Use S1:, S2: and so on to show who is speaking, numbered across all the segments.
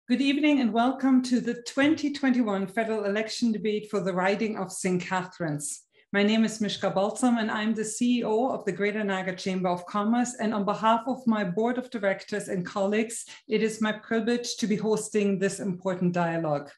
S1: Good evening and welcome to the 2021 federal election debate for the riding of St. Catharines. My name is Mishka Balsam and I'm the CEO of the Greater Naga Chamber of Commerce, and on behalf of my board of directors and colleagues, it is my privilege to be hosting this important dialogue.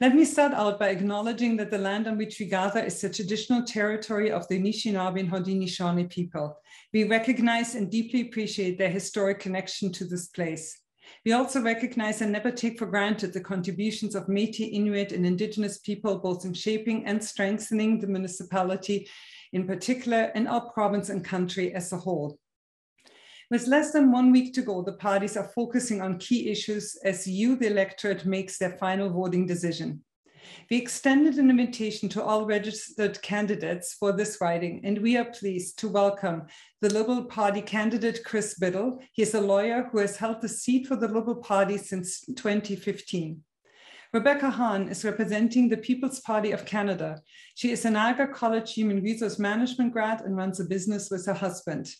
S1: Let me start out by acknowledging that the land on which we gather is the traditional territory of the Anishinaabe and Haudenosaunee people. We recognize and deeply appreciate their historic connection to this place. We also recognize and never take for granted the contributions of Métis, Inuit, and Indigenous people, both in shaping and strengthening the municipality in particular, and our province and country as a whole. With less than 1 week to go, the parties are focusing on key issues as you, the electorate, makes their final voting decision. We extended an invitation to all registered candidates for this riding, and we are pleased to welcome the Liberal Party candidate, Chris Biddle. He is a lawyer who has held the seat for the Liberal Party since 2015. Rebecca Hahn is representing the People's Party of Canada. She is an Niagara College Human Resource Management grad and runs a business with her husband.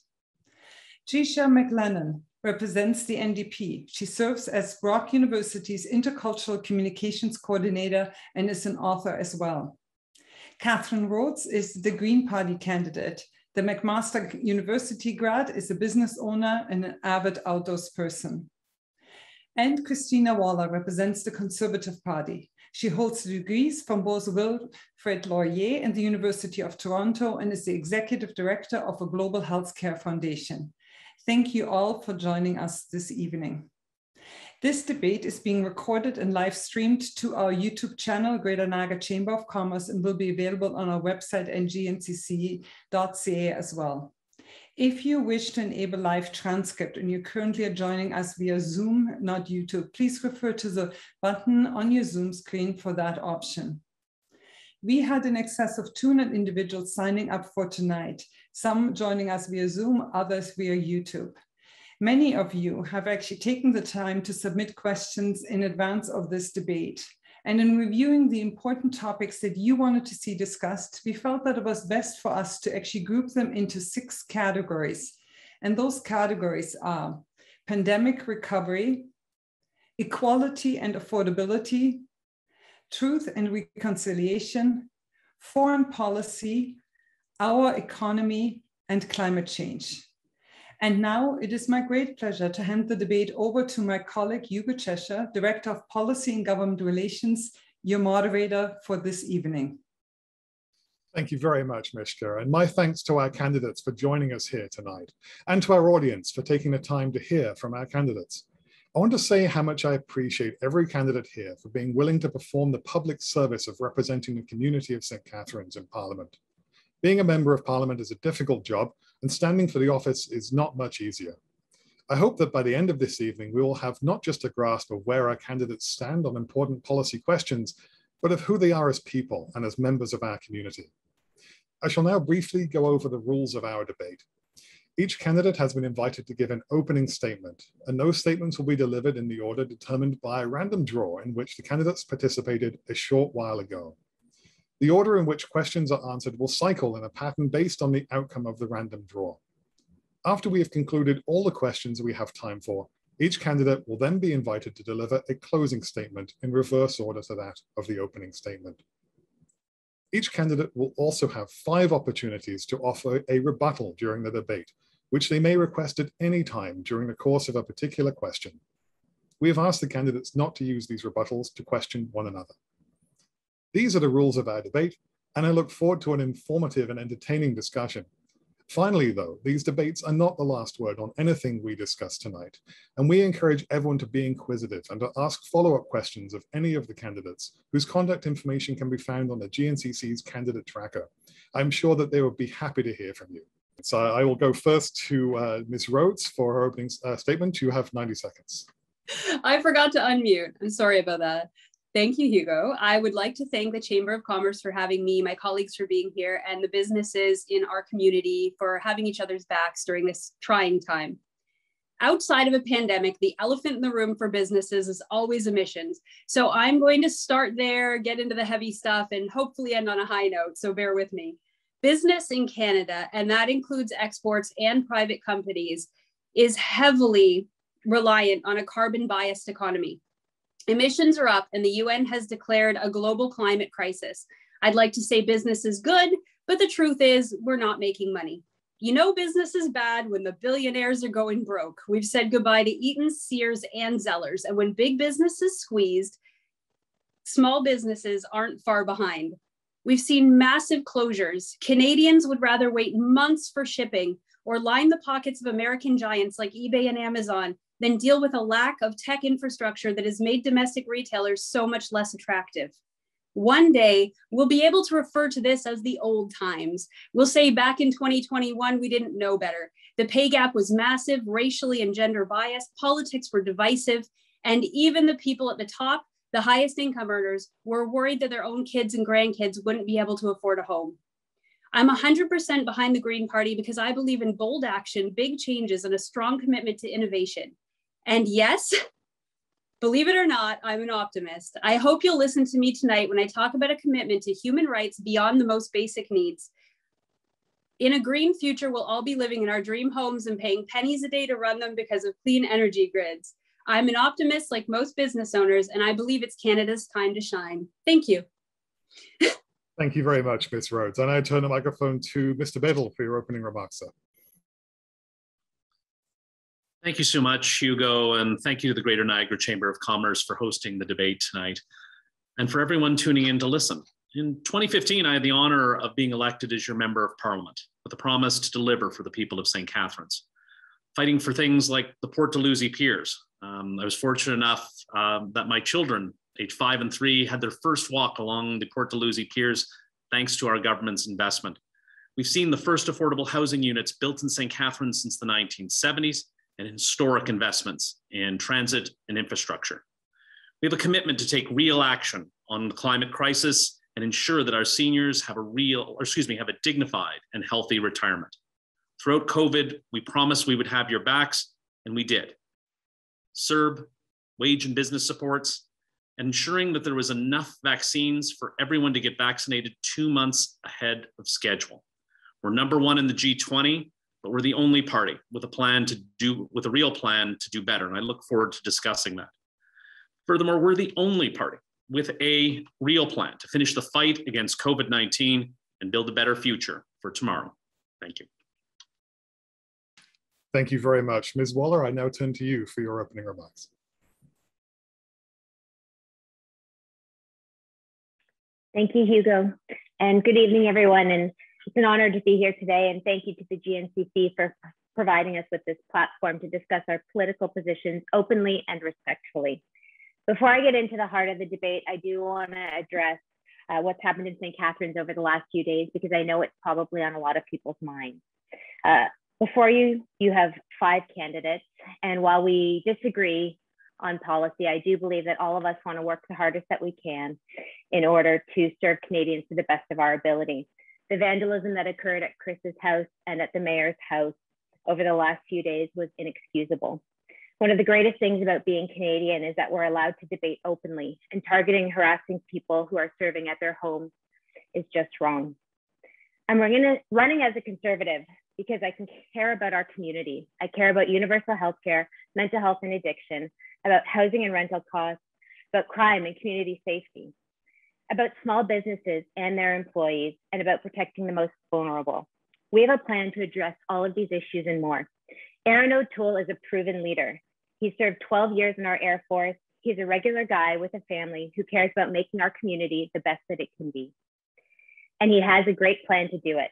S1: Trisha McLennan represents the NDP. She serves as Brock University's Intercultural Communications Coordinator and is an author as well. Catherine Rhodes is the Green Party candidate. The McMaster University grad is a business owner and an avid outdoors person. And Christina Waller represents the Conservative Party. She holds degrees from both Wilfrid Laurier and the University of Toronto and is the Executive Director of a Global Healthcare Foundation. Thank you all for joining us this evening. This debate is being recorded and live streamed to our YouTube channel, Greater Naga Chamber of Commerce, and will be available on our website and GNCC.ca as well. If you wish to enable live transcript and you currently are joining us via Zoom, not YouTube, please refer to the button on your Zoom screen for that option. We had in excess of 200 individuals signing up for tonight, some joining us via Zoom, others via YouTube. Many of you have actually taken the time to submit questions in advance of this debate. And in reviewing the important topics that you wanted to see discussed, we felt that it was best for us to actually group them into 6 categories. And those categories are pandemic recovery, equality and affordability, truth and reconciliation, foreign policy, our economy, and climate change. And now it is my great pleasure to hand the debate over to my colleague, Hugo Cheshire, Director of Policy and Government Relations, your moderator for this evening.
S2: Thank you very much, Mishka, and my thanks to our candidates for joining us here tonight, and to our audience for taking the time to hear from our candidates. I want to say how much I appreciate every candidate here for being willing to perform the public service of representing the community of St. Catharines in Parliament. Being a member of Parliament is a difficult job, and standing for the office is not much easier. I hope that by the end of this evening, we will have not just a grasp of where our candidates stand on important policy questions, but of who they are as people and as members of our community. I shall now briefly go over the rules of our debate. Each candidate has been invited to give an opening statement, and those statements will be delivered in the order determined by a random draw in which the candidates participated a short while ago. The order in which questions are answered will cycle in a pattern based on the outcome of the random draw. After we have concluded all the questions we have time for, each candidate will then be invited to deliver a closing statement in reverse order to that of the opening statement. Each candidate will also have 5 opportunities to offer a rebuttal during the debate, which they may request at any time during the course of a particular question. We have asked the candidates not to use these rebuttals to question one another. These are the rules of our debate, and I look forward to an informative and entertaining discussion. Finally, though, these debates are not the last word on anything we discuss tonight, and we encourage everyone to be inquisitive and to ask follow-up questions of any of the candidates, whose contact information can be found on the GNCC's candidate tracker. I'm sure that they would be happy to hear from you. So I will go first to Ms. Rhodes for her opening statement. You have 90 seconds.
S3: I forgot to unmute. I'm sorry about that. Thank you, Hugo. I would like to thank the Chamber of Commerce for having me, my colleagues for being here, and the businesses in our community for having each other's backs during this trying time. Outside of a pandemic, the elephant in the room for businesses is always emissions. So I'm going to start there, get into the heavy stuff, and hopefully end on a high note, so bear with me. Business in Canada, and that includes exports and private companies, is heavily reliant on a carbon-biased economy. Emissions are up and the UN has declared a global climate crisis. I'd like to say business is good, but the truth is we're not making money. You know business is bad when the billionaires are going broke. We've said goodbye to Eaton's, Sears, and Zellers. And when big business is squeezed, small businesses aren't far behind. We've seen massive closures. Canadians would rather wait months for shipping or line the pockets of American giants like eBay and Amazon than deal with a lack of tech infrastructure that has made domestic retailers so much less attractive. One day, we'll be able to refer to this as the old times. We'll say back in 2021, we didn't know better. The pay gap was massive, racially and gender biased, politics were divisive, and even the people at the top, the highest income earners, were worried that their own kids and grandkids wouldn't be able to afford a home. I'm 100% behind the Green Party because I believe in bold action, big changes, and a strong commitment to innovation. And yes, believe it or not, I'm an optimist. I hope you'll listen to me tonight when I talk about a commitment to human rights beyond the most basic needs. In a green future, we'll all be living in our dream homes and paying pennies a day to run them because of clean energy grids. I'm an optimist like most business owners, and I believe it's Canada's time to shine. Thank you.
S2: Thank you very much, Ms. Rhodes. And I turn the microphone to Mr. Biddle for your opening remarks, sir.
S4: Thank you so much, Hugo, and thank you to the Greater Niagara Chamber of Commerce for hosting the debate tonight, and for everyone tuning in to listen. In 2015, I had the honor of being elected as your Member of Parliament with a promise to deliver for the people of St. Catharines, fighting for things like the Port Dalhousie Piers. I was fortunate enough that my children, age 5 and 3, had their first walk along the Port Dalhousie Piers thanks to our government's investment. We've seen the first affordable housing units built in St. Catharines since the 1970s, and historic investments in transit and infrastructure. We have a commitment to take real action on the climate crisis and ensure that our seniors have a dignified and healthy retirement. Throughout COVID, we promised we would have your backs, and we did. CERB, wage and business supports, and ensuring that there was enough vaccines for everyone to get vaccinated 2 months ahead of schedule. We're #1 in the G20, but we're the only party with a real plan to do better. And I look forward to discussing that. Furthermore, we're the only party with a real plan to finish the fight against COVID-19 and build a better future for tomorrow. Thank you.
S2: Thank you very much. Ms. Waller, I now turn to you for your opening remarks.
S5: Thank you, Hugo. And good evening, everyone. And it's an honor to be here today, and thank you to the GNCC for providing us with this platform to discuss our political positions openly and respectfully. Before I get into the heart of the debate, I do want to address what's happened in St. Catharines over the last few days, because I know it's probably on a lot of people's minds. Before you have 5 candidates, and while we disagree on policy, I do believe that all of us want to work the hardest that we can in order to serve Canadians to the best of our ability. The vandalism that occurred at Chris's house and at the mayor's house over the last few days was inexcusable. One of the greatest things about being Canadian is that we're allowed to debate openly, and targeting, harassing people who are serving at their homes is just wrong. I'm running as a Conservative because I can care about our community. I care about universal health care, mental health and addiction, about housing and rental costs, about crime and community safety, about small businesses and their employees, and about protecting the most vulnerable. We have a plan to address all of these issues and more. Aaron O'Toole is a proven leader. He served 12 years in our Air Force. He's a regular guy with a family who cares about making our community the best that it can be. And he has a great plan to do it.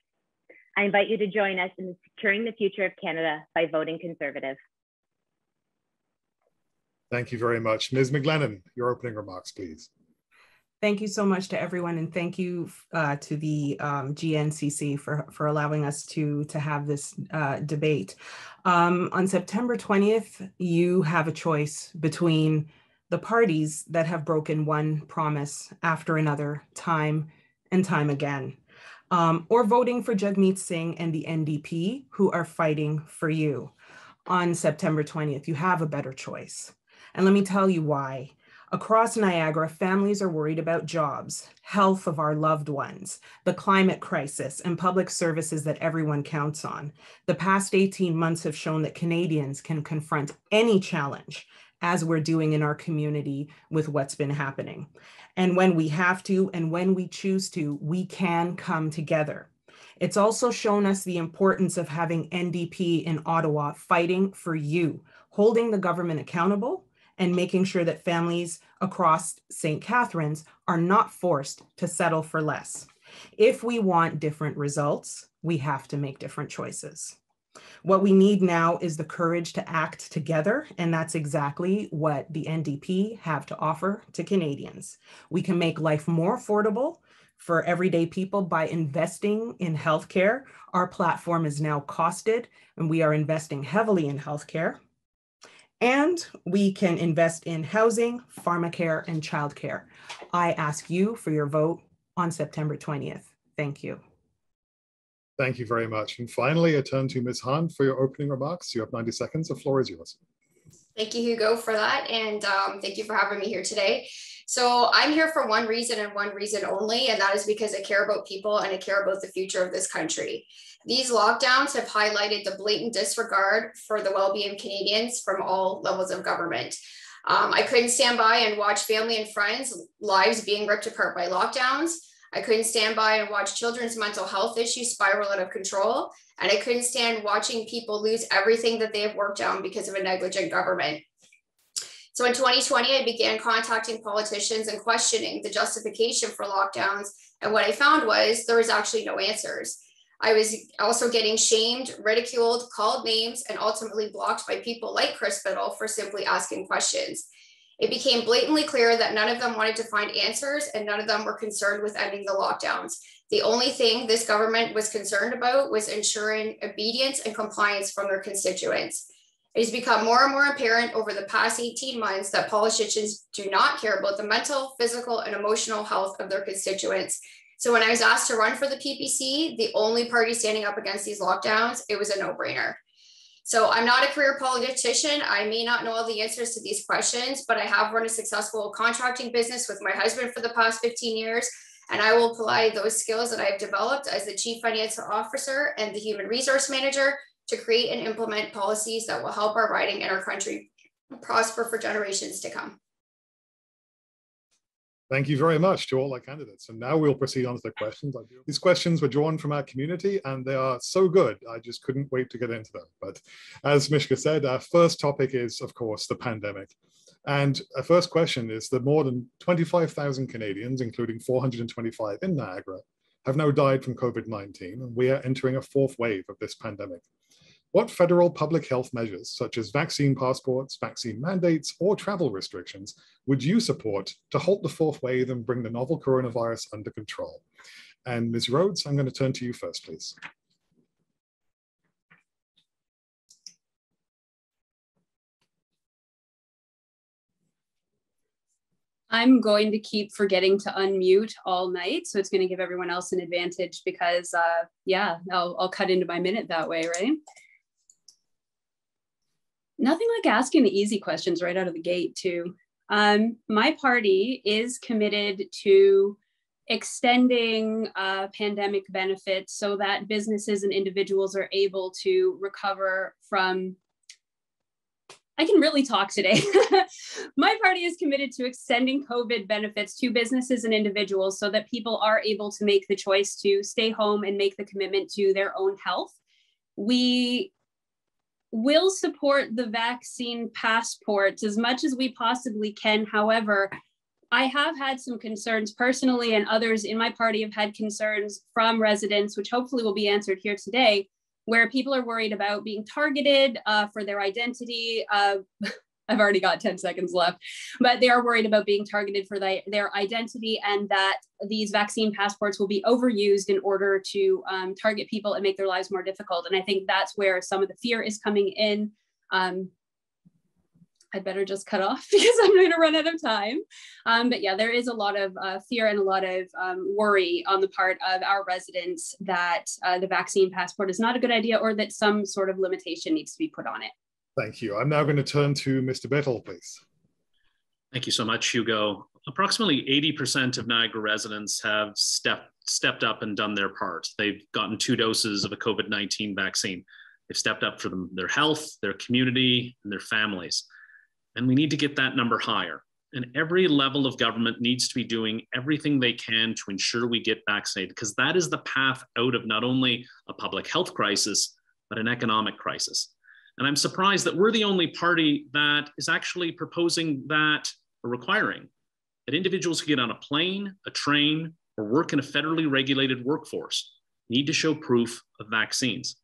S5: I invite you to join us in securing the future of Canada by voting Conservative.
S2: Thank you very much. Ms. McGlennon, your opening remarks, please.
S6: Thank you so much to everyone, and thank you to the GNCC for allowing us to have this debate. On September 20th, you have a choice between the parties that have broken one promise after another, time and time again, or voting for Jagmeet Singh and the NDP, who are fighting for you. On September 20th, you have a better choice. And let me tell you why. Across Niagara, families are worried about jobs, health of our loved ones, the climate crisis, and public services that everyone counts on. The past 18 months have shown that Canadians can confront any challenge as we're doing in our community with what's been happening. And when we have to, and when we choose to, we can come together. It's also shown us the importance of having NDP in Ottawa fighting for you, holding the government accountable, and making sure that families across St. Catharines are not forced to settle for less. If we want different results, we have to make different choices. What we need now is the courage to act together, and that's exactly what the NDP have to offer to Canadians. We can make life more affordable for everyday people by investing in healthcare. Our platform is now costed, and we are investing heavily in healthcare. And we can invest in housing, pharmacare, and childcare. I ask you for your vote on September 20th. Thank you.
S2: Thank you very much. And finally, I turn to Ms. Hahn for your opening remarks. You have 90 seconds. The floor is yours.
S7: Thank you, Hugo, for that. And thank you for having me here today. So I'm here for one reason and one reason only, and that is because I care about people and I care about the future of this country. These lockdowns have highlighted the blatant disregard for the well-being of Canadians from all levels of government. I couldn't stand by and watch family and friends' lives being ripped apart by lockdowns. I couldn't stand by and watch children's mental health issues spiral out of control. And I couldn't stand watching people lose everything that they have worked on because of a negligent government. So in 2020, I began contacting politicians and questioning the justification for lockdowns. And what I found was there was actually no answers. I was also getting shamed, ridiculed, called names, and ultimately blocked by people like Rebuttals for simply asking questions. It became blatantly clear that none of them wanted to find answers and none of them were concerned with ending the lockdowns. The only thing this government was concerned about was ensuring obedience and compliance from their constituents. It has become more and more apparent over the past 18 months that politicians do not care about the mental, physical, and emotional health of their constituents. So when I was asked to run for the PPC, the only party standing up against these lockdowns, it was a no-brainer. So I'm not a career politician. I may not know all the answers to these questions, but I have run a successful contracting business with my husband for the past 15 years. And I will apply those skills that I've developed as the Chief Financial Officer and the Human Resource Manager to create and implement policies that will help our riding and our country prosper for generations to come.
S2: Thank you very much to all our candidates. And now we'll proceed on to the questions. These questions were drawn from our community and they are so good. I just couldn't wait to get into them. But as Mishka said, our first topic is, of course, the pandemic. And our first question is that more than 25,000 Canadians, including 425 in Niagara, have now died from COVID-19, and we are entering a fourth wave of this pandemic. What federal public health measures, such as vaccine passports, vaccine mandates, or travel restrictions, would you support to halt the fourth wave and bring the novel coronavirus under control? And Ms. Rhodes, I'm going to turn to you first, please.
S3: I'm going to keep forgetting to unmute all night, so it's going to give everyone else an advantage because, yeah, I'll cut into my minute that way, right? Nothing like asking the easy questions right out of the gate, too. My party is committed to extending pandemic benefits so that businesses and individuals are able to recover from. I can really talk today. My party is committed to extending COVID benefits to businesses and individuals so that people are able to make the choice to stay home and make the commitment to their own health. We will support the vaccine passports as much as we possibly can. However, I have had some concerns personally, and others in my party have had concerns from residents, which hopefully will be answered here today, where people are worried about being targeted for their identity. I've already got 10 seconds left, but they are worried about being targeted for their identity and that these vaccine passports will be overused in order to target people and make their lives more difficult. And I think that's where some of the fear is coming in. I'd better just cut off because I'm going to run out of time. But yeah, there is a lot of fear and a lot of worry on the part of our residents that the vaccine passport is not a good idea or that some sort of limitation needs to be put on it.
S2: Thank you. I'm now going to turn to Mr. Rebuttal, please.
S4: Thank you so much, Hugo. Approximately 80% of Niagara residents have stepped up and done their part. They've gotten 2 doses of a COVID-19 vaccine. They've stepped up for their health, their community, and their families. And we need to get that number higher. And every level of government needs to be doing everything they can to ensure we get vaccinated, because that is the path out of not only a public health crisis, but an economic crisis. And I'm surprised that we're the only party that is actually proposing that, or requiring that individuals who get on a plane, a train, or work in a federally regulated workforce need to show proof of vaccines.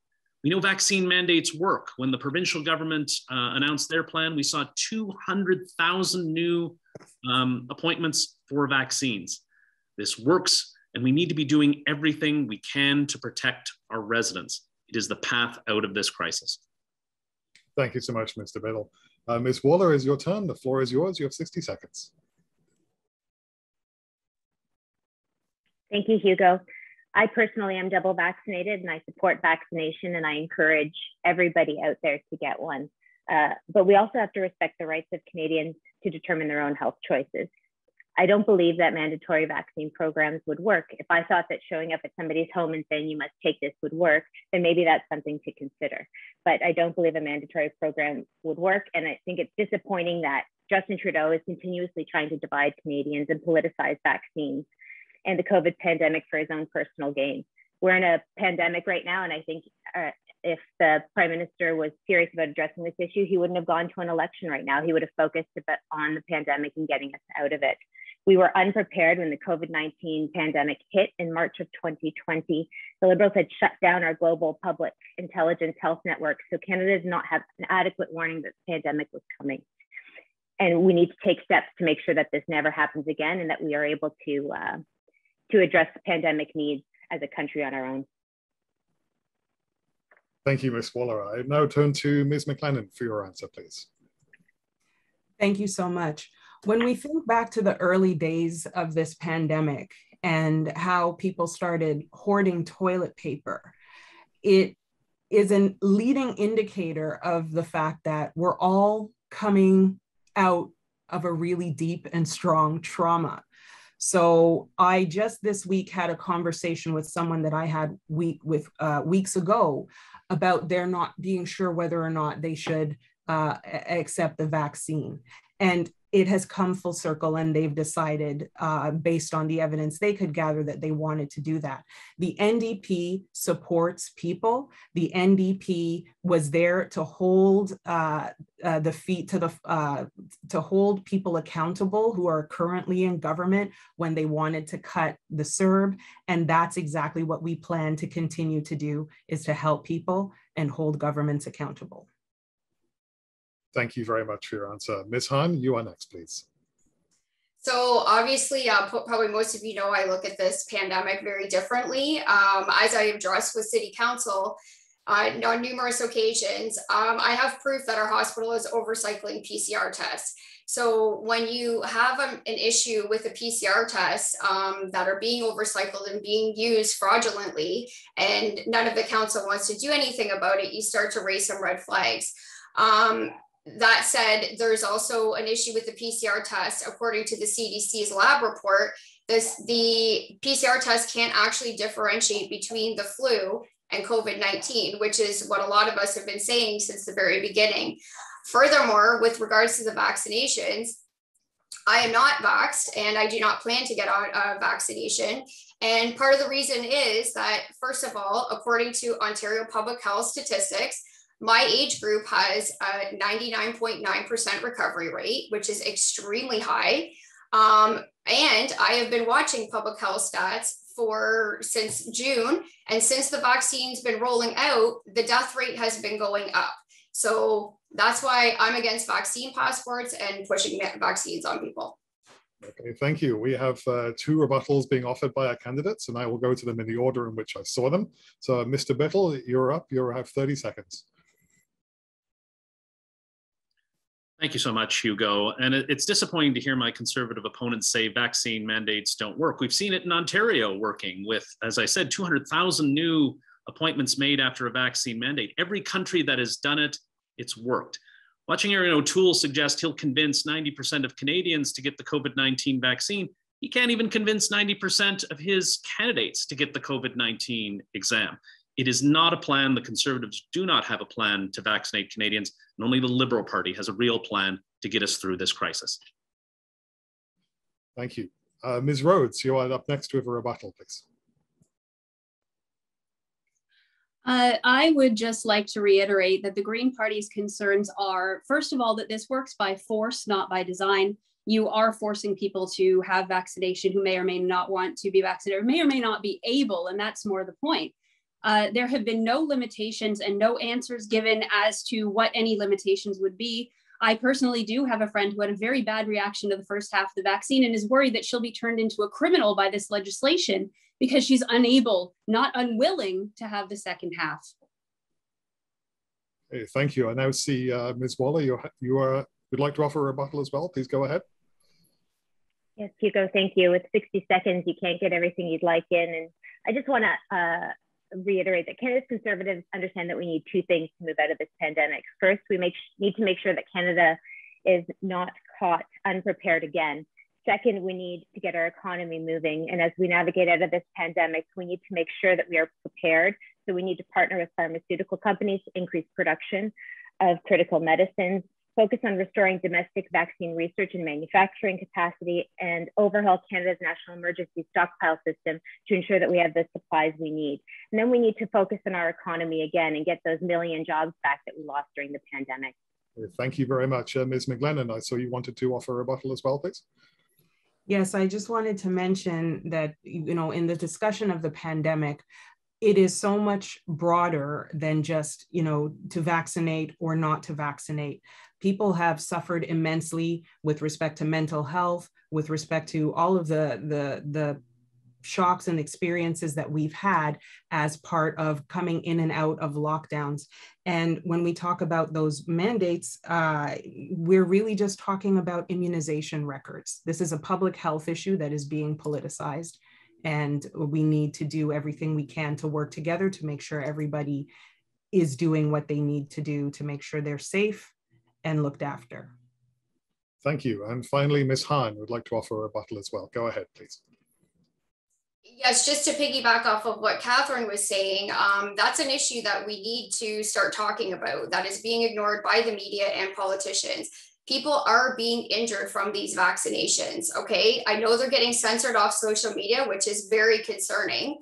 S4: We know vaccine mandates work. When the provincial government announced their plan, we saw 200,000 new appointments for vaccines. This works, and we need to be doing everything we can to protect our residents. It is the path out of this crisis.
S2: Thank you so much, Mr. Biddle. Ms. Waller, is your turn. The floor is yours. You have 60 seconds.
S5: Thank you, Hugo. I personally am double vaccinated and I support vaccination, and I encourage everybody out there to get one. But we also have to respect the rights of Canadians to determine their own health choices. I don't believe that mandatory vaccine programs would work. If I thought that showing up at somebody's home and saying you must take this would work, then maybe that's something to consider. But I don't believe a mandatory program would work. And I think it's disappointing that Justin Trudeau is continuously trying to divide Canadians and politicize vaccines and the COVID pandemic for his own personal gain. We're in a pandemic right now, and I think if the Prime Minister was serious about addressing this issue, he wouldn't have gone to an election right now. He would have focused a bit on the pandemic and getting us out of it. We were unprepared when the COVID-19 pandemic hit in March of 2020. The Liberals had shut down our global public intelligence health network, so Canada did not have an adequate warning that the pandemic was coming. And we need to take steps to make sure that this never happens again, and that we are able to address the pandemic needs as a country on our own.
S2: Thank you, Ms. Waller. I now turn to Ms. McLennan for your answer, please.
S6: Thank you so much. When we think back to the early days of this pandemic and how people started hoarding toilet paper, it is a leading indicator of the fact that we're all coming out of a really deep and strong trauma. So I just this week had a conversation with someone that I had weeks ago about their not being sure whether or not they should accept the vaccine. And it has come full circle, and they've decided based on the evidence they could gather that they wanted to do that. The NDP supports people. The NDP was there to hold the feet to the to hold people accountable who are currently in government when they wanted to cut the CERB, and that's exactly what we plan to continue to do, is to help people and hold governments accountable.
S2: Thank you very much for your answer. Ms. Hahn, you are next, please.
S7: So obviously, probably most of you know, I look at this pandemic very differently. As I addressed with City Council on numerous occasions, I have proof that our hospital is overcycling PCR tests. So when you have an issue with the PCR tests that are being overcycled and being used fraudulently, and none of the council wants to do anything about it, you start to raise some red flags. That said, there's also an issue with the PCR test. According to the CDC's lab report, the PCR test can't actually differentiate between the flu and COVID-19, which is what a lot of us have been saying since the very beginning. Furthermore, with regards to the vaccinations, I am not vaxxed and I do not plan to get a vaccination. And part of the reason is that, first of all, according to Ontario Public Health statistics, my age group has a 99.9% recovery rate, which is extremely high. And I have been watching public health stats since June. And since the vaccine's been rolling out, the death rate has been going up. So that's why I'm against vaccine passports and pushing vaccines on people.
S2: Okay, thank you. We have 2 rebuttals being offered by our candidates, and I will go to them in the order in which I saw them. So Mr. Biddle, you're up. You have 30 seconds.
S4: Thank you so much, Hugo. And it's disappointing to hear my Conservative opponents say vaccine mandates don't work. We've seen it in Ontario working with, as I said, 200,000 new appointments made after a vaccine mandate. Every country that has done it, it's worked. Watching Erin O'Toole suggest he'll convince 90% of Canadians to get the COVID-19 vaccine, he can't even convince 90% of his candidates to get the COVID-19 exam. It is not a plan. The Conservatives do not have a plan to vaccinate Canadians, and only the Liberal Party has a real plan to get us through this crisis.
S2: Thank you. Ms. Rhodes, you are up next with a rebuttal, please.
S3: I would just like to reiterate that the Green Party's concerns are, first of all, that this works by force, not by design. You are forcing people to have vaccination who may or may not want to be vaccinated, or may or may not be able, and that's more the point. There have been no limitations and no answers given as to what any limitations would be. I personally do have a friend who had a very bad reaction to the first half of the vaccine and is worried that she'll be turned into a criminal by this legislation because she's unable, not unwilling, to have the second half.
S2: Hey, thank you. I now see Ms. Waller, you would like to offer a rebuttal as well. Please go ahead.
S5: Yes, Hugo, thank you. With 60 seconds, you can't get everything you'd like in. And I just want to reiterate that Canada's Conservatives understand that we need two things to move out of this pandemic. First, we need to make sure that Canada is not caught unprepared again. Second, we need to get our economy moving. And as we navigate out of this pandemic, we need to make sure that we are prepared. So we need to partner with pharmaceutical companies to increase production of critical medicines, focus on restoring domestic vaccine research and manufacturing capacity, and overhaul Canada's national emergency stockpile system to ensure that we have the supplies we need. And then we need to focus on our economy again and get those million jobs back that we lost during the pandemic.
S2: Thank you very much. Ms. McGlennon, I saw you wanted to offer a rebuttal as well, please.
S6: Yes, I just wanted to mention that, in the discussion of the pandemic, it is so much broader than just, to vaccinate or not to vaccinate. People have suffered immensely with respect to mental health, with respect to all of the shocks and experiences that we've had as part of coming in and out of lockdowns. And when we talk about those mandates, we're really just talking about immunization records. This is a public health issue that is being politicized, and we need to do everything we can to work together to make sure everybody is doing what they need to do to make sure they're safe and looked after.
S2: Thank you. And finally, Ms. Hahn would like to offer a rebuttal as well. Go ahead, please.
S7: Yes, just to piggyback off of what Catherine was saying, that's an issue that we need to start talking about that is being ignored by the media and politicians. People are being injured from these vaccinations, okay? I know they're getting censored off social media, which is very concerning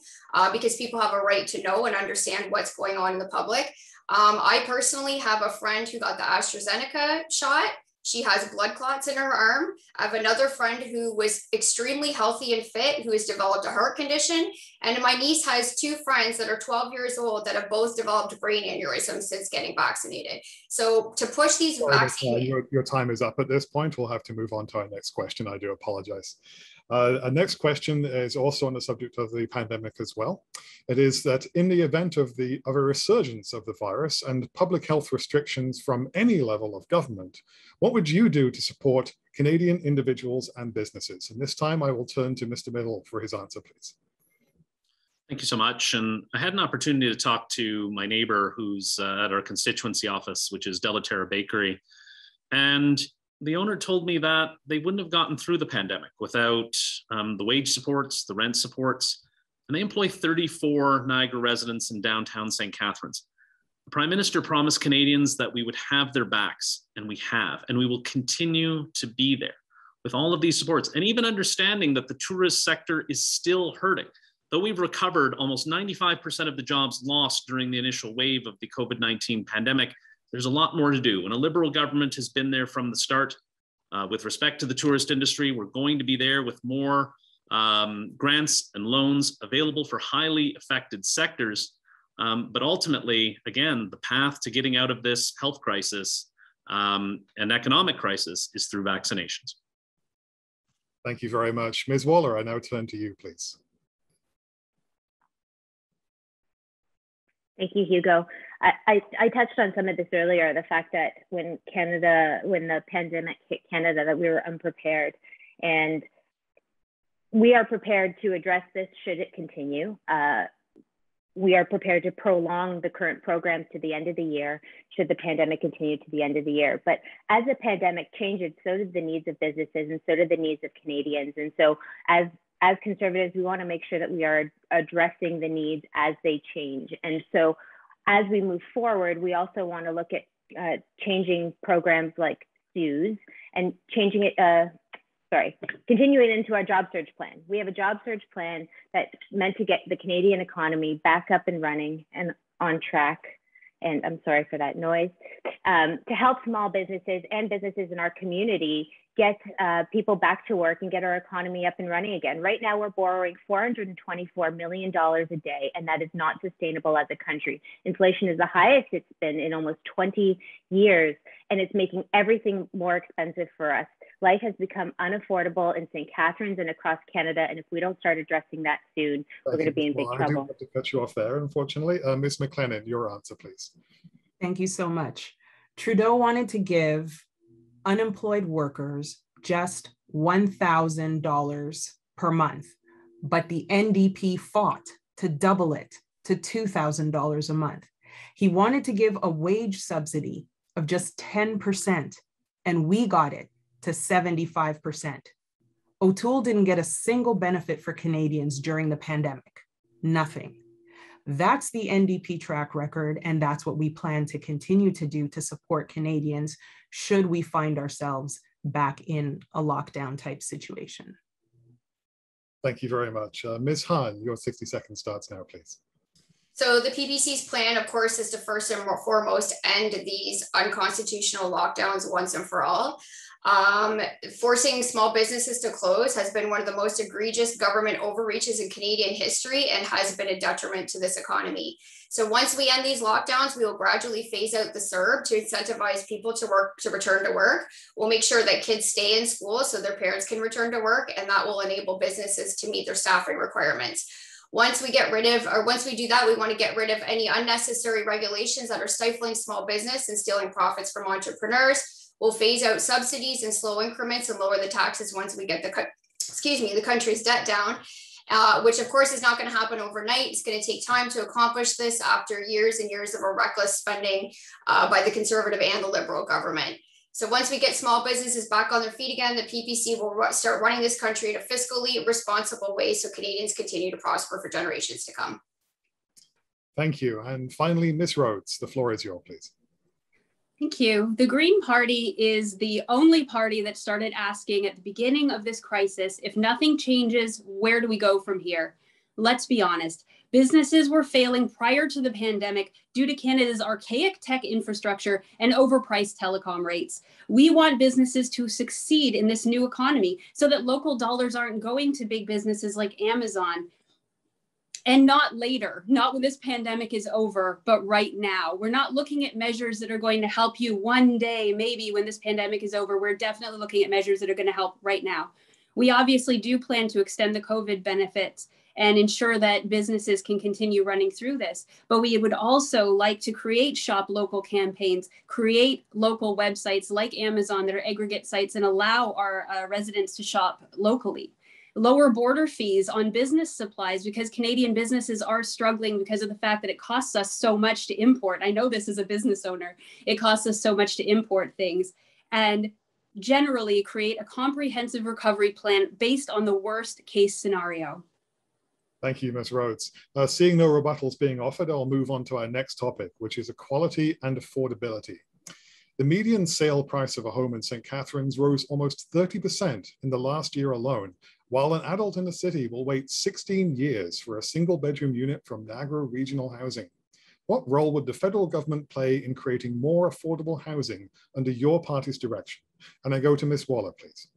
S7: because people have a right to know and understand what's going on in the public. I personally have a friend who got the AstraZeneca shot. She has blood clots in her arm. I have another friend who was extremely healthy and fit, who has developed a heart condition. And my niece has two friends that are 12 years old that have both developed brain aneurysms since getting vaccinated. So to push these vaccines.
S2: Your time is up at this point. We'll have to move on to our next question. I do apologize. Our next question is also on the subject of the pandemic as well. It is that in the event of a resurgence of the virus and public health restrictions from any level of government, what would you do to support Canadian individuals and businesses? And this time I will turn to Mr. Middle for his answer, please.
S4: Thank you so much. And I had an opportunity to talk to my neighbor who's at our constituency office, which is Delaterra Bakery. And the owner told me that they wouldn't have gotten through the pandemic without the wage supports, the rent supports, and they employ 34 Niagara residents in downtown St. Catharines. The Prime Minister promised Canadians that we would have their backs, and we have, and we will continue to be there with all of these supports, and even understanding that the tourist sector is still hurting. Though we've recovered almost 95% of the jobs lost during the initial wave of the COVID-19 pandemic, there's a lot more to do. And a Liberal government has been there from the start. With respect to the tourist industry, we're going to be there with more grants and loans available for highly affected sectors. But ultimately, again, the path to getting out of this health crisis and economic crisis is through vaccinations.
S2: Thank you very much. Ms. Waller, I now turn to you, please.
S5: Thank you, Hugo. I touched on some of this earlier, the fact that when the pandemic hit Canada, that we were unprepared. And we are prepared to address this should it continue. We are prepared to prolong the current programs to the end of the year, should the pandemic continue to the end of the year. But as the pandemic changes, so did the needs of businesses and so did the needs of Canadians. And so as Conservatives, we want to make sure that we are addressing the needs as they change. And so as we move forward, we also want to look at changing programs like CEWS and changing it, continuing into our job search plan. We have a job search plan that's meant to get the Canadian economy back up and running and on track. And I'm sorry for that noise, to help small businesses and businesses in our community get people back to work and get our economy up and running again. Right now, we're borrowing $424 million a day, and that is not sustainable as a country. Inflation is the highest it's been in almost 20 years, and it's making everything more expensive for us. Life has become unaffordable in St. Catharines and across Canada, and if we don't start addressing that soon, we're going to be in big trouble. I do
S2: have to cut you off there, unfortunately. Ms. McLennan, your answer, please.
S6: Thank you so much. Trudeau wanted to give unemployed workers just $1,000 per month, but the NDP fought to double it to $2,000 a month. He wanted to give a wage subsidy of just 10%, and we got it to 75%. O'Toole didn't get a single benefit for Canadians during the pandemic, nothing. That's the NDP track record, and that's what we plan to continue to do to support Canadians should we find ourselves back in a lockdown type situation.
S2: Thank you very much. Ms. Hahn, your 60 seconds starts now, please.
S7: So the PPC's plan, of course, is to first and foremost end these unconstitutional lockdowns once and for all. Forcing small businesses to close has been one of the most egregious government overreaches in Canadian history and has been a detriment to this economy. So once we end these lockdowns, we will gradually phase out the CERB to incentivize people to return to work. We'll make sure that kids stay in school so their parents can return to work, and that will enable businesses to meet their staffing requirements. Once we do that, we want to get rid of any unnecessary regulations that are stifling small business and stealing profits from entrepreneurs. We'll phase out subsidies in slow increments and lower the taxes once we get the country's debt down, which of course is not going to happen overnight. It's going to take time to accomplish this after years and years of a reckless spending by the Conservative and the Liberal government. So once we get small businesses back on their feet again, the PPC will start running this country in a fiscally responsible way so Canadians continue to prosper for generations to come.
S2: Thank you. And finally, Ms. Rhodes, the floor is yours, please.
S3: Thank you. The Green Party is the only party that started asking at the beginning of this crisis, if nothing changes, where do we go from here? Let's be honest. Businesses were failing prior to the pandemic due to Canada's archaic tech infrastructure and overpriced telecom rates. We want businesses to succeed in this new economy so that local dollars aren't going to big businesses like Amazon. And not later, not when this pandemic is over, but right now. We're not looking at measures that are going to help you one day, maybe when this pandemic is over. We're definitely looking at measures that are going to help right now. We obviously do plan to extend the COVID benefits and ensure that businesses can continue running through this. But we would also like to create shop local campaigns, create local websites like Amazon that are aggregate sites and allow our residents to shop locally. Lower border fees on business supplies because Canadian businesses are struggling because of the fact that it costs us so much to import. I know this as a business owner. It costs us so much to import things. And generally create a comprehensive recovery plan based on the worst case scenario.
S2: Thank you, Ms. Rhodes. Seeing no rebuttals being offered, I'll move on to our next topic, which is equality and affordability. The median sale price of a home in St. Catharines rose almost 30% in the last year alone, while an adult in the city will wait 16 years for a single bedroom unit from Niagara Regional Housing. What role would the federal government play in creating more affordable housing under your party's direction? And I go to Ms. Waller, please.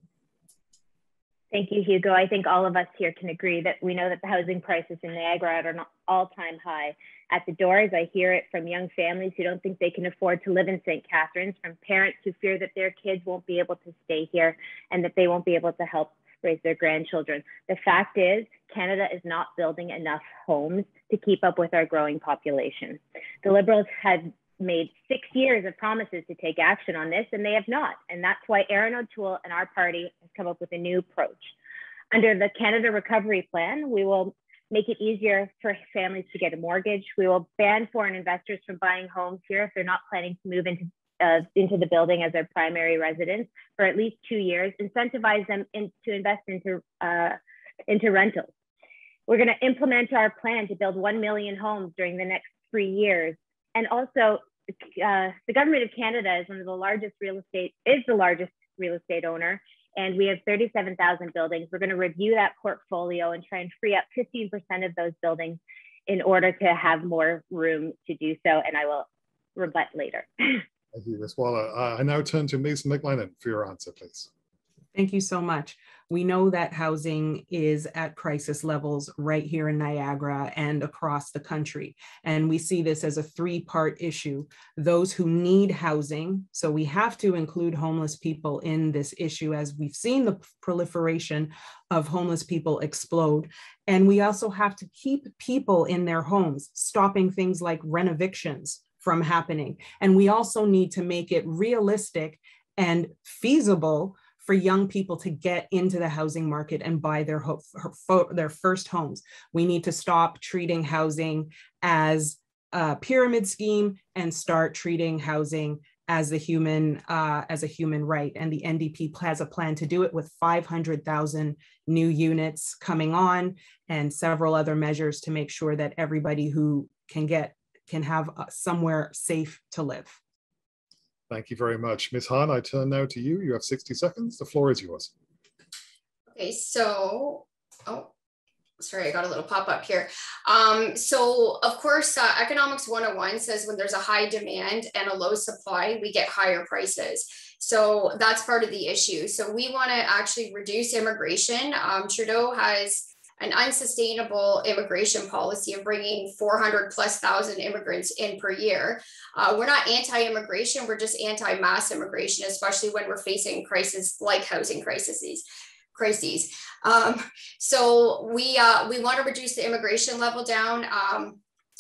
S5: Thank you, Hugo. I think all of us here can agree that we know that the housing prices in Niagara are an all-time high. At the doors, I hear it from young families who don't think they can afford to live in St. Catharines, from parents who fear that their kids won't be able to stay here and that they won't be able to help raise their grandchildren. The fact is, Canada is not building enough homes to keep up with our growing population. The Liberals had made 6 years of promises to take action on this, and they have not. And that's why Erin O'Toole and our party has come up with a new approach. Under the Canada Recovery Plan, we will make it easier for families to get a mortgage. We will ban foreign investors from buying homes here if they're not planning to move into the building as their primary residence for at least 2 years, incentivize them to invest into rentals. We're going to implement our plan to build 1 million homes during the next 3 years, and also the government of Canada is the largest real estate owner, and we have 37,000 buildings. We're going to review that portfolio and try and free up 15% of those buildings in order to have more room to do so, and I will rebut later.
S2: Thank you, Ms. Waller. I now turn to Ms. McLennan for your answer, please.
S6: Thank you so much. We know that housing is at crisis levels right here in Niagara and across the country. And we see this as a three-part issue. Those who need housing, so we have to include homeless people in this issue as we've seen the proliferation of homeless people explode. And we also have to keep people in their homes, stopping things like rent evictions from happening. And we also need to make it realistic and feasible for young people to get into the housing market and buy their first homes. We need to stop treating housing as a pyramid scheme and start treating housing as a human right. And the NDP has a plan to do it with 500,000 new units coming on and several other measures to make sure that everybody who can have somewhere safe to live.
S2: Thank you very much. Ms. Hahn, I turn now to you. You have 60 seconds. The floor is yours.
S7: Okay, so, sorry, I got a little pop-up here. So of course, Economics 101 says when there's a high demand and a low supply, we get higher prices. So that's part of the issue. So we want to actually reduce immigration. Trudeau has an unsustainable immigration policy of bringing 400,000+ immigrants in per year. We're not anti-immigration, we're just anti-mass immigration, especially when we're facing crises like housing crises. So we want to reduce the immigration level down.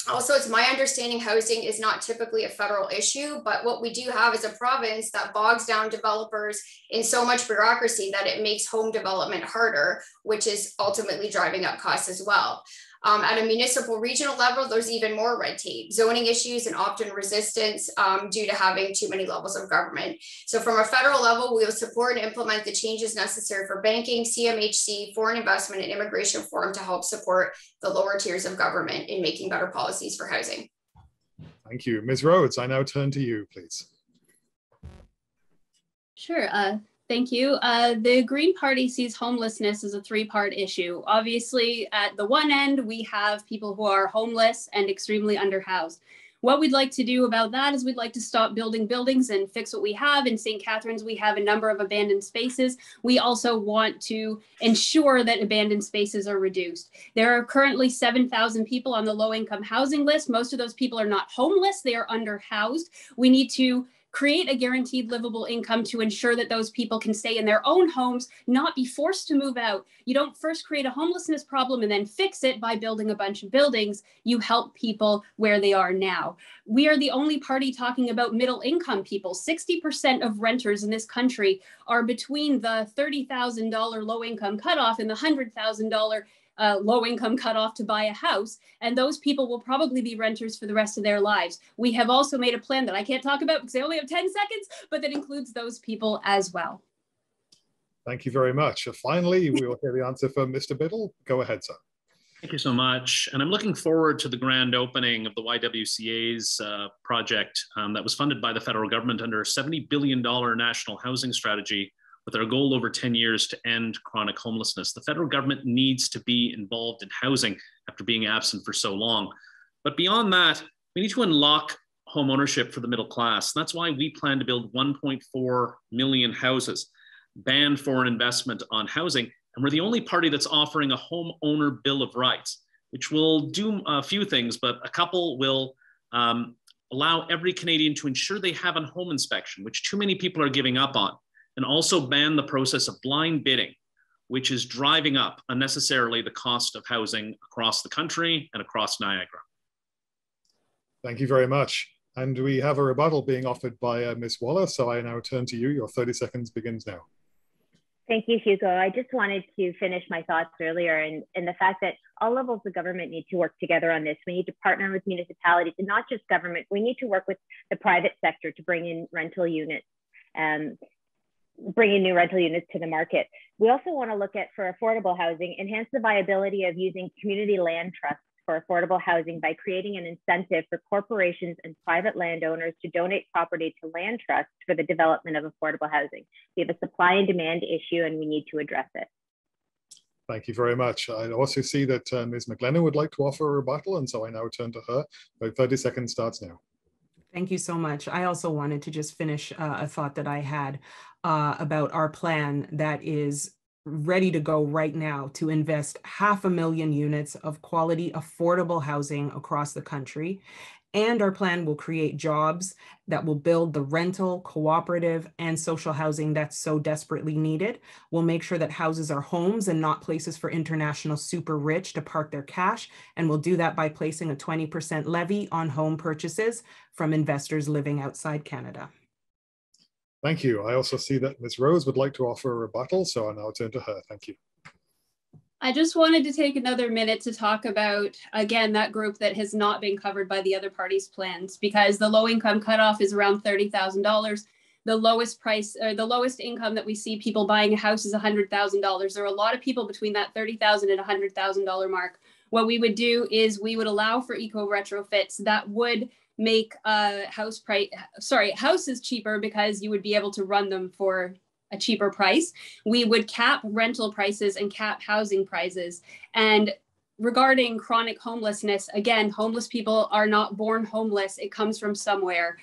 S7: Also, it's my understanding housing is not typically a federal issue, but what we do have is a province that bogs down developers in so much bureaucracy that it makes home development harder, which is ultimately driving up costs as well. At a municipal regional level, there's even more red tape, zoning issues, and often resistance due to having too many levels of government. So from a federal level, we will support and implement the changes necessary for banking, CMHC, foreign investment, and immigration reform to help support the lower tiers of government in making better policies for housing.
S2: Thank you. Ms. Rhodes, I now turn to you, please.
S3: Sure. Thank you. The Green Party sees homelessness as a three-part issue. Obviously, at the one end, we have people who are homeless and extremely underhoused. What we'd like to do about that is we'd like to stop building buildings and fix what we have. In St. Catharines, we have a number of abandoned spaces. We also want to ensure that abandoned spaces are reduced. There are currently 7,000 people on the low-income housing list. Most of those people are not homeless, they are underhoused. We need to create a guaranteed livable income to ensure that those people can stay in their own homes, not be forced to move out. You don't first create a homelessness problem and then fix it by building a bunch of buildings. You help people where they are now. We are the only party talking about middle income people. 60% of renters in this country are between the $30,000 low income cutoff and the $100,000 low income cutoff to buy a house. And those people will probably be renters for the rest of their lives. We have also made a plan that I can't talk about because I only have 10 seconds, but that includes those people as well.
S2: Thank you very much. Finally, we will hear the answer from Mr. Biddle. Go ahead, sir.
S4: Thank you so much. And I'm looking forward to the grand opening of the YWCA's project that was funded by the federal government under a $70 billion national housing strategy, with our goal over 10 years to end chronic homelessness. The federal government needs to be involved in housing after being absent for so long. But beyond that, we need to unlock home ownership for the middle class. That's why we plan to build 1.4 million houses, ban foreign investment on housing, and we're the only party that's offering a homeowner bill of rights, which will do a few things, but a couple will allow every Canadian to ensure they have a home inspection, which too many people are giving up on, and also ban the process of blind bidding, which is driving up unnecessarily the cost of housing across the country and across Niagara.
S2: Thank you very much. And we have a rebuttal being offered by Ms. Waller, so I now turn to you. Your 30 seconds begins now.
S5: Thank you, Hugo. I just wanted to finish my thoughts earlier and the fact that all levels of government need to work together on this. We need to partner with municipalities and not just government. We need to work with the private sector to bring in rental units, bring in new rental units to the market. We also want to look at, for affordable housing, enhance the viability of using community land trusts for affordable housing by creating an incentive for corporations and private landowners to donate property to land trusts for the development of affordable housing. We have a supply and demand issue and we need to address it.
S2: Thank you very much. I also see that Ms. McGlennon would like to offer a rebuttal, and so I now turn to her. About 30 seconds starts now.
S6: Thank you so much. I also wanted to just finish a thought that I had about our plan that is ready to go right now to invest 500,000 units of quality, affordable housing across the country. And our plan will create jobs that will build the rental, cooperative, and social housing that's so desperately needed. We'll make sure that houses are homes and not places for international super rich to park their cash. And we'll do that by placing a 20% levy on home purchases from investors living outside Canada.
S2: Thank you. I also see that Ms. Rose would like to offer a rebuttal, so I'll now turn to her. Thank you.
S3: I just wanted to take another minute to talk about, again, that group that has not been covered by the other parties' plans, because the low income cutoff is around $30,000. The lowest price, or the lowest income that we see people buying a house is $100,000. There are a lot of people between that $30,000 and $100,000 mark. What we would do is we would allow for eco retrofits that would make houses cheaper, because you would be able to run them for a cheaper price. We would cap rental prices and cap housing prices. And regarding chronic homelessness, again, homeless people are not born homeless. It comes from somewhere.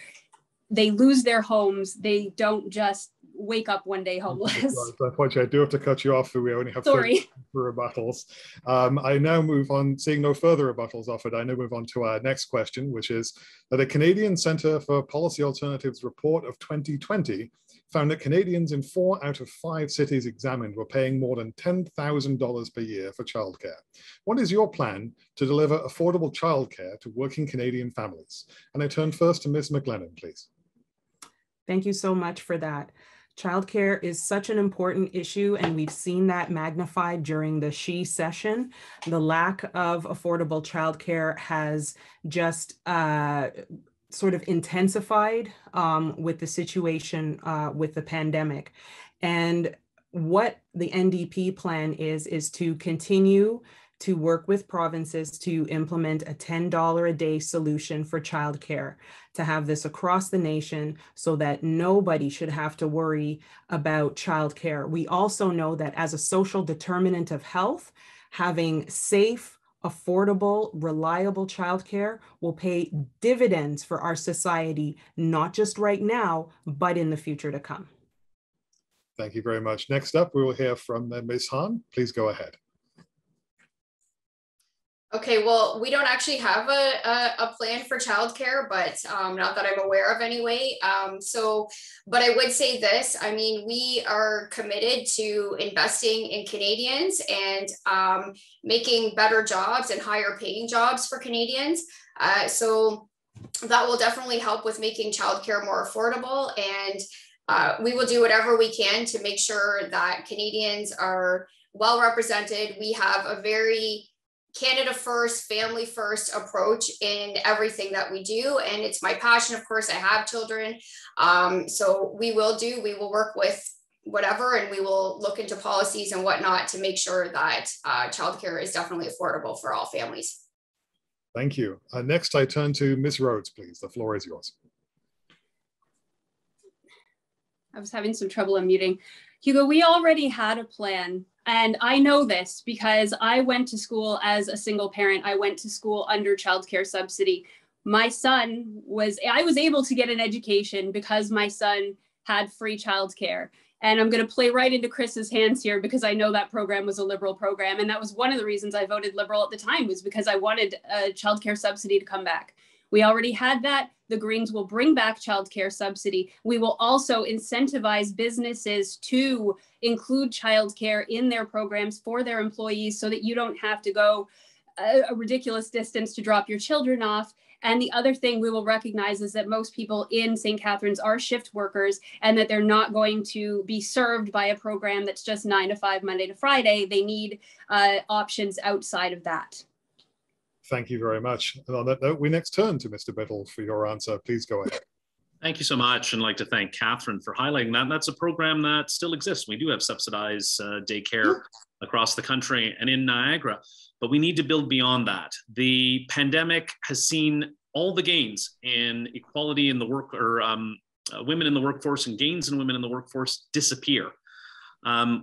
S3: They lose their homes. They don't just wake up one day homeless.
S2: Unfortunately, I do have to cut you off. We only have 30 for rebuttals. I now move on, seeing no further rebuttals offered, I now move on to our next question, which is that a Canadian Centre for Policy Alternatives report of 2020 found that Canadians in 4 out of 5 cities examined were paying more than $10,000 per year for childcare. What is your plan to deliver affordable childcare to working Canadian families? And I turn first to Ms. McGlennon, please.
S6: Thank you so much for that. Childcare is such an important issue, and we've seen that magnified during the SHE session. The lack of affordable childcare has just sort of intensified with the situation with the pandemic. And what the NDP plan is to continue to work with provinces to implement a $10 a day solution for childcare, to have this across the nation so that nobody should have to worry about childcare. We also know that as a social determinant of health, having safe, affordable, reliable childcare will pay dividends for our society, not just right now, but in the future to come.
S2: Thank you very much. Next up, we will hear from Ms. Hahn. Please go ahead.
S7: Okay, well, we don't actually have a plan for childcare, but not that I'm aware of anyway. But I would say this, I mean, we are committed to investing in Canadians and making better jobs and higher paying jobs for Canadians. So that will definitely help with making childcare more affordable. And we will do whatever we can to make sure that Canadians are well represented. We have a very Canada first, family first approach in everything that we do. And it's my passion, of course. I have children. So we will work with whatever, and we will look into policies and whatnot to make sure that childcare is definitely affordable for all families.
S2: Thank you. Next, I turn to Ms. Rhodes, please. The floor is yours.
S3: I was having some trouble unmuting. Hugo, we already had a plan. And I know this because I went to school as a single parent. I went to school under childcare subsidy. I was able to get an education because my son had free childcare. And I'm going to play right into Chris's hands here because I know that program was a Liberal program. And that was one of the reasons I voted Liberal at the time, was because I wanted a childcare subsidy to come back. We already had that. The Greens will bring back childcare subsidy. We will also incentivize businesses to include childcare in their programs for their employees so that you don't have to go a ridiculous distance to drop your children off. And the other thing we will recognize is that most people in St. Catharines are shift workers, and that they're not going to be served by a program that's just 9 to 5, Monday to Friday. They need options outside of that.
S2: Thank you very much. And on that note, we next turn to Mr. Biddle for your answer. Please go ahead.
S4: Thank you so much. And I'd like to thank Catherine for highlighting that. That's a program that still exists. We do have subsidized daycare across the country and in Niagara, but we need to build beyond that. The pandemic has seen all the gains in equality in the work, or women in the workforce and gains in women in the workforce disappear.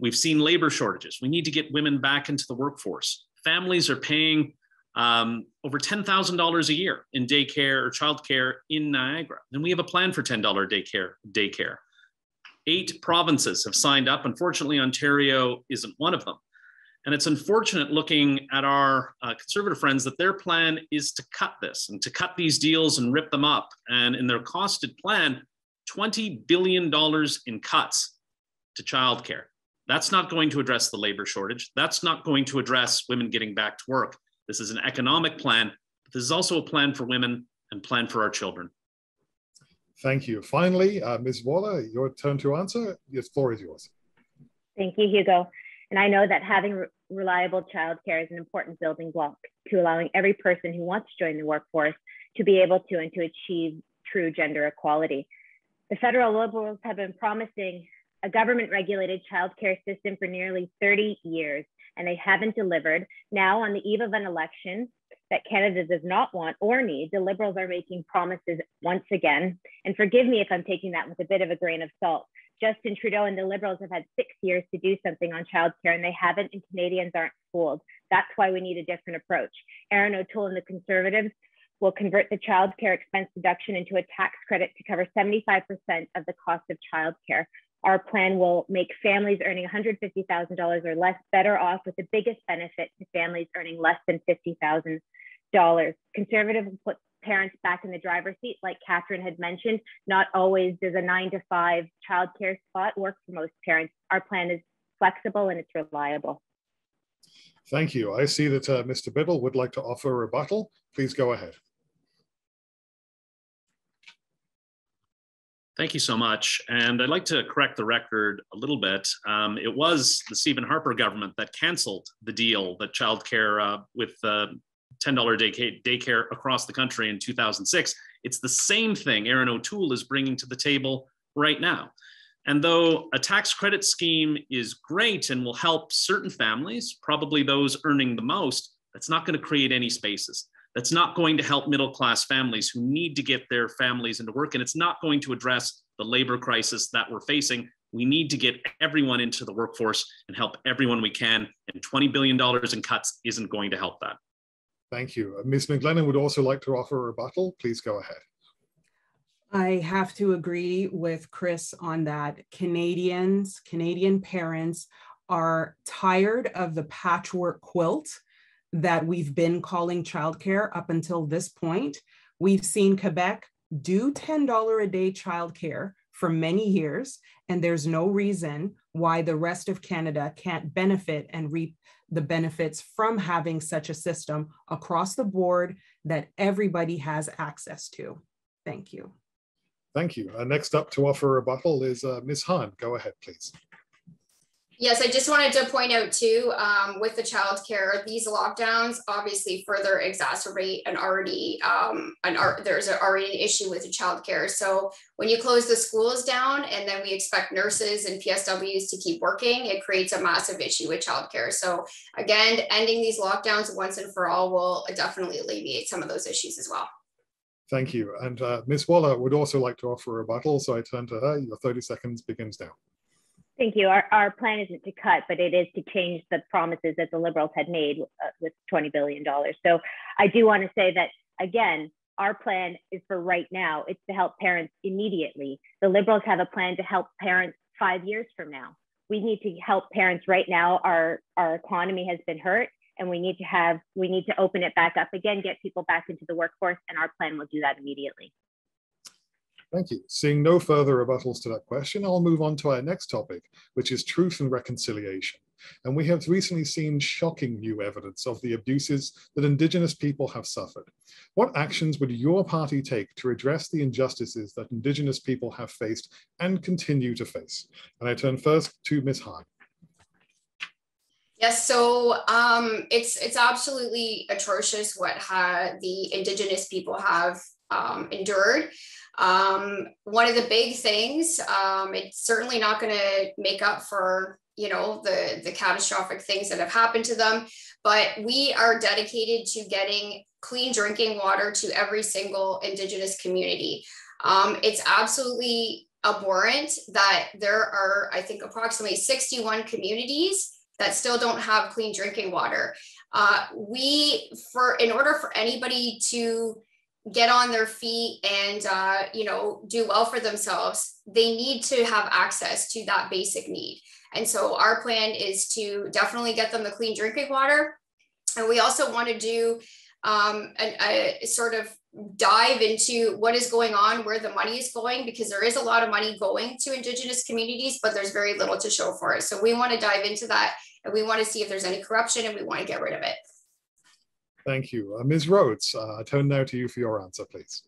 S4: We've seen labor shortages. We need to get women back into the workforce. Families are paying over $10,000 a year in daycare or childcare in Niagara. And we have a plan for $10 daycare. 8 provinces have signed up. Unfortunately, Ontario isn't one of them. And it's unfortunate looking at our Conservative friends that their plan is to cut this and to cut these deals and rip them up. And in their costed plan, $20 billion in cuts to childcare. That's not going to address the labor shortage. That's not going to address women getting back to work. This is an economic plan, but this is also a plan for women and plan for our children.
S2: Thank you. Finally, Ms. Waller, your turn to answer. The floor is yours.
S5: Thank you, Hugo. And I know that having reliable childcare is an important building block to allowing every person who wants to join the workforce to be able to and to achieve true gender equality. The federal Liberals have been promising a government-regulated childcare system for nearly 30 years, and they haven't delivered. Now, on the eve of an election that Canada does not want or need, the Liberals are making promises once again. And forgive me if I'm taking that with a bit of a grain of salt. Justin Trudeau and the Liberals have had 6 years to do something on childcare, and they haven't, and Canadians aren't fooled. That's why we need a different approach. Aaron O'Toole and the Conservatives will convert the childcare expense deduction into a tax credit to cover 75% of the cost of childcare. Our plan will make families earning $150,000 or less better off, with the biggest benefit to families earning less than $50,000. Conservative will put parents back in the driver's seat, like Catherine had mentioned. Not always does a 9-to-5 childcare spot work for most parents. Our plan is flexible and it's reliable.
S2: Thank you. I see that Mr. Biddle would like to offer a rebuttal. Please go ahead.
S4: Thank you so much. And I'd like to correct the record a little bit. It was the Stephen Harper government that canceled the deal that childcare with $10 daycare across the country in 2006. It's the same thing Aaron O'Toole is bringing to the table right now. And though a tax credit scheme is great and will help certain families, probably those earning the most, that's not going to create any spaces. That's not going to help middle-class families who need to get their families into work, and it's not going to address the labor crisis that we're facing. We need to get everyone into the workforce and help everyone we can, and $20 billion in cuts isn't going to help that.
S2: Thank you. Ms. McGlennon would also like to offer a rebuttal. Please go ahead.
S6: I have to agree with Chris on that. Canadian parents are tired of the patchwork quilt that we've been calling childcare up until this point. We've seen Quebec do $10 a day childcare for many years, and there's no reason why the rest of Canada can't benefit and reap the benefits from having such a system across the board that everybody has access to. Thank you.
S2: Thank you. Next up to offer a rebuttal is Ms. Hahn. Go ahead, please.
S7: Yes, I just wanted to point out too, with the childcare, these lockdowns obviously further exacerbate an already, there's already an issue with the childcare. So when you close the schools down and then we expect nurses and PSWs to keep working, it creates a massive issue with childcare. So again, ending these lockdowns once and for all will definitely alleviate some of those issues as well.
S2: Thank you. And Ms. Waller would also like to offer a rebuttal, so I turn to her. Your 30 seconds begins now.
S5: Thank you. Our plan isn't to cut, but it is to change the promises that the Liberals had made with $20 billion. So I do want to say that, again, our plan is for right now. It's to help parents immediately. The Liberals have a plan to help parents 5 years from now. We need to help parents right now. Our economy has been hurt, and we need to open it back up again, get people back into the workforce, and our plan will do that immediately.
S2: Thank you. Seeing no further rebuttals to that question, I'll move on to our next topic, which is truth and reconciliation. And we have recently seen shocking new evidence of the abuses that Indigenous people have suffered. What actions would your party take to address the injustices that Indigenous people have faced and continue to face? And I turn first to Ms. Hahn.
S7: Yes, so it's absolutely atrocious what the Indigenous people have endured. One of the big things, it's certainly not going to make up for, you know, the catastrophic things that have happened to them, but we are dedicated to getting clean drinking water to every single Indigenous community. It's absolutely abhorrent that there are, I think, approximately 61 communities that still don't have clean drinking water. In order for anybody to get on their feet and you know, do well for themselves, they need to have access to that basic need. And so our plan is to definitely get them the clean drinking water. And we also want to do a sort of dive into what is going on, where the money is going, because there is a lot of money going to Indigenous communities, but there's very little to show for it. So we want to dive into that, and we want to see if there's any corruption, and we want to get rid of it.
S2: Thank you. Ms. Rhodes, I turn now to you for your answer, please.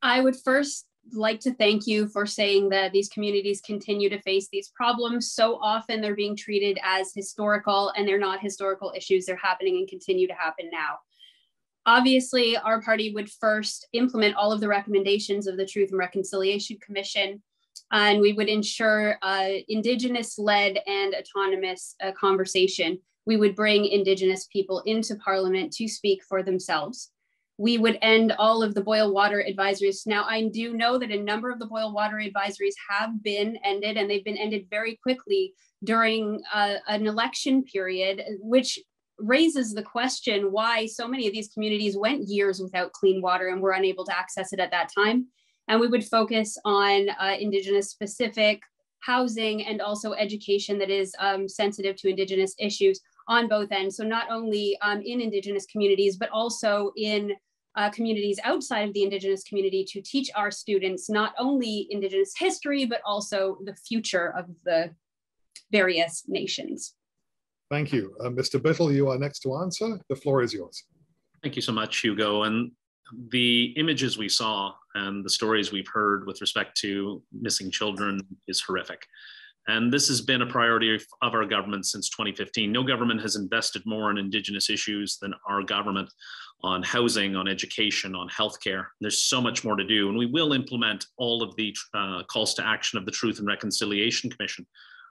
S3: I would first like to thank you for saying that these communities continue to face these problems. So often they're being treated as historical, and they're not historical issues. They're happening and continue to happen now. Obviously, our party would first implement all of the recommendations of the Truth and Reconciliation Commission, and we would ensure Indigenous-led and autonomous conversation. We would bring Indigenous people into Parliament to speak for themselves. We would end all of the boil water advisories. Now, I do know that a number of the boil water advisories have been ended, and they've been ended very quickly during an election period, which raises the question why so many of these communities went years without clean water and were unable to access it at that time. And we would focus on Indigenous specific housing and also education that is sensitive to Indigenous issues on both ends. So not only in Indigenous communities, but also in communities outside of the Indigenous community, to teach our students not only Indigenous history, but also the future of the various nations.
S2: Thank you. Mr. Bittle, you are next to answer. The floor is yours.
S4: Thank you so much, Hugo. And the images we saw and the stories we've heard with respect to missing children is horrific. And this has been a priority of our government since 2015. No government has invested more in Indigenous issues than our government, on housing, on education, on healthcare. There's so much more to do. And we will implement all of the calls to action of the Truth and Reconciliation Commission.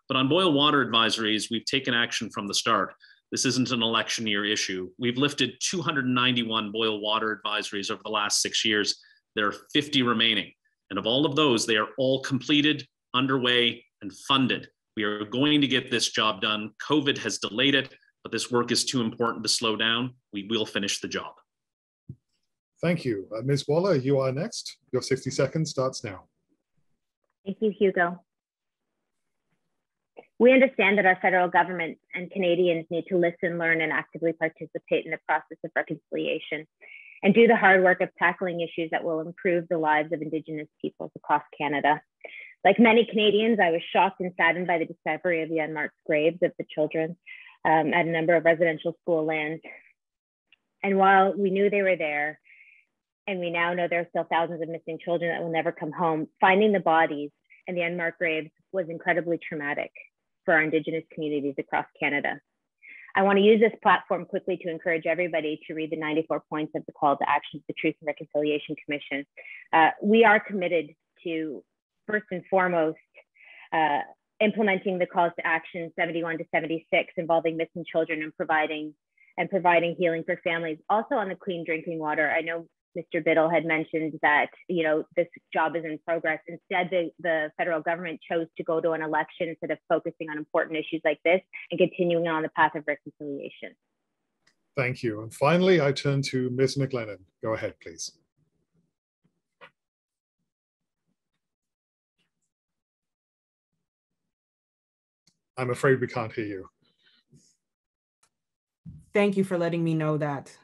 S4: But on boil water advisories, we've taken action from the start. This isn't an election year issue. We've lifted 291 boil water advisories over the last 6 years. There are 50 remaining. And of all of those, they are all completed, underway, and funded. We are going to get this job done. COVID has delayed it, but this work is too important to slow down. We will finish the job.
S2: Thank you. Ms. Waller, you are next. Your 60 seconds starts now.
S5: Thank you, Hugo. We understand that our federal government and Canadians need to listen, learn, and actively participate in the process of reconciliation and do the hard work of tackling issues that will improve the lives of Indigenous peoples across Canada. Like many Canadians, I was shocked and saddened by the discovery of the unmarked graves of the children at a number of residential school lands. And while we knew they were there, and we now know there are still thousands of missing children that will never come home, finding the bodies and the unmarked graves was incredibly traumatic for our Indigenous communities across Canada. I want to use this platform quickly to encourage everybody to read the 94 points of the call to action of the Truth and Reconciliation Commission. We are committed to, first and foremost, implementing the calls to action 71 to 76 involving missing children and providing healing for families. Also on the clean drinking water, I know Mr. Biddle had mentioned that, you know, this job is in progress. Instead, the federal government chose to go to an election instead of focusing on important issues like this and continuing on the path of reconciliation.
S2: Thank you. And finally, I turn to Ms. McLennan. Go ahead, please. I'm afraid we can't hear you.
S6: Thank you for letting me know that.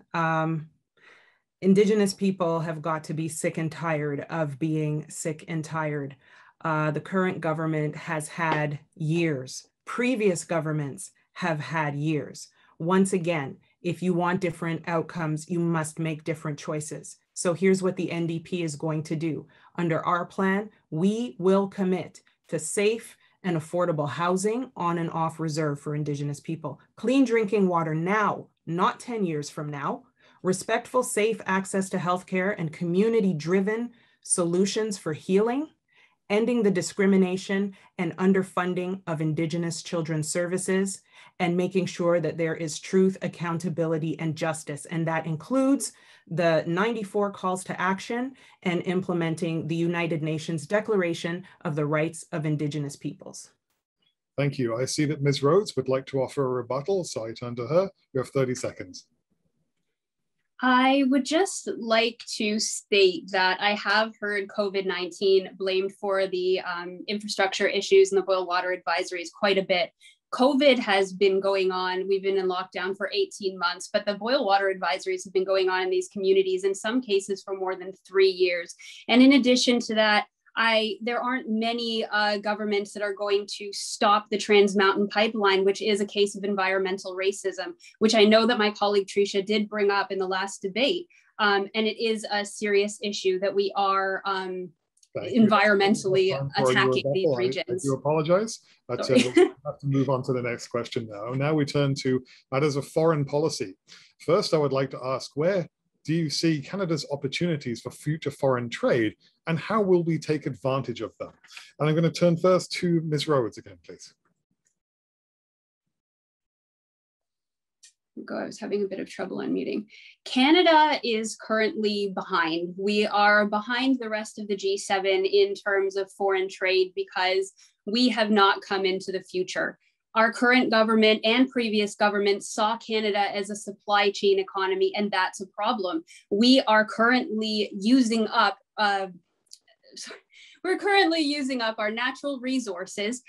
S6: Indigenous people have got to be sick and tired of being sick and tired. The current government has had years. Previous governments have had years. Once again, if you want different outcomes, you must make different choices. So here's what the NDP is going to do. Under our plan, we will commit to safe and affordable housing on and off reserve for Indigenous people. Clean drinking water now, not 10 years from now. Respectful, safe access to healthcare and community-driven solutions for healing, ending the discrimination and underfunding of Indigenous children's services, and making sure that there is truth, accountability, and justice. And that includes the 94 calls to action and implementing the United Nations Declaration of the Rights of Indigenous Peoples.
S2: Thank you. I see that Ms. Rhodes would like to offer a rebuttal, so I turn to her. You have 30 seconds.
S3: I would just like to state that I have heard COVID-19 blamed for the infrastructure issues and the boil water advisories quite a bit. COVID has been going on. We've been in lockdown for 18 months, but the boil water advisories have been going on in these communities, in some cases for more than 3 years. And in addition to that, there aren't many governments that are going to stop the Trans Mountain Pipeline, which is a case of environmental racism, which I know that my colleague Tricia did bring up in the last debate. And it is a serious issue that we are environmentally attacking these regions.
S2: I do apologize, but we'll have to move on to the next question now. Now we turn to matters of foreign policy. First, I would like to ask, where do you see Canada's opportunities for future foreign trade, and how will we take advantage of them? And I'm going to turn first to Ms. Rhodes again, please.
S3: I was having a bit of trouble unmuting. Canada is currently behind. We are behind the rest of the G7 in terms of foreign trade because we have not come into the future. Our current government and previous governments saw Canada as a supply chain economy, and that's a problem. We are currently using up our natural resources.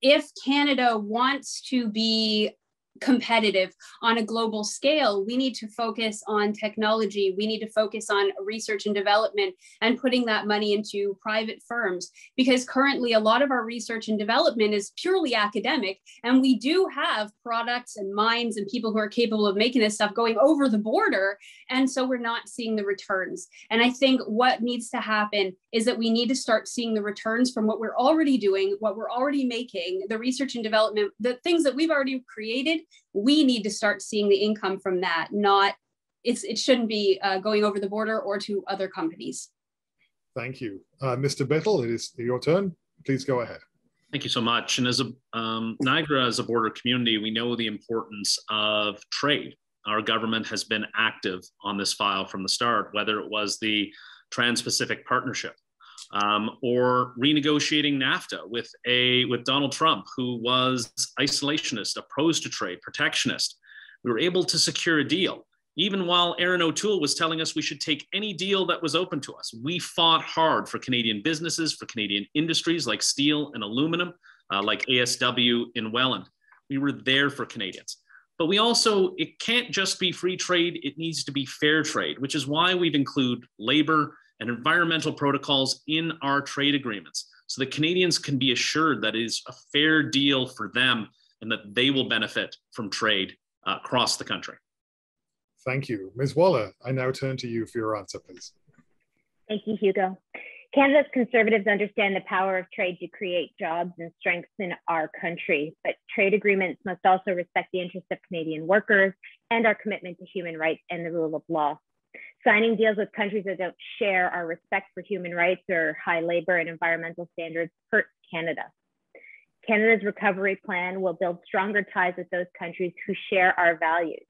S3: If Canada wants to be competitive on a global scale, we need to focus on technology. We need to focus on research and development and putting that money into private firms, because currently a lot of our research and development is purely academic, and we do have products and minds and people who are capable of making this stuff going over the border, and so we're not seeing the returns. And I think what needs to happen is that we need to start seeing the returns from what we're already doing, what we're already making, the research and development, the things that we've already created. We need to start seeing the income from that. It shouldn't be going over the border or to other companies.
S2: Thank you. Mr. Bittle, it is your turn. Please go ahead.
S4: Thank you so much. And as Niagara, as a border community, we know the importance of trade. Our government has been active on this file from the start, whether it was the Trans-Pacific Partnership, or renegotiating NAFTA with Donald Trump, who was isolationist, opposed to trade, protectionist. We were able to secure a deal, even while Erin O'Toole was telling us we should take any deal that was open to us. We fought hard for Canadian businesses, for Canadian industries like steel and aluminum, like ASW in Welland. We were there for Canadians. But it can't just be free trade, it needs to be fair trade, which is why we've included labor and environmental protocols in our trade agreements, so that Canadians can be assured that it is a fair deal for them and that they will benefit from trade across the country.
S2: Thank you. Ms. Waller, I now turn to you for your answer, please.
S5: Thank you, Hugo. Canada's Conservatives understand the power of trade to create jobs and strengthen our country, but trade agreements must also respect the interests of Canadian workers and our commitment to human rights and the rule of law. Signing deals with countries that don't share our respect for human rights or high labor and environmental standards hurts Canada. Canada's recovery plan will build stronger ties with those countries who share our values.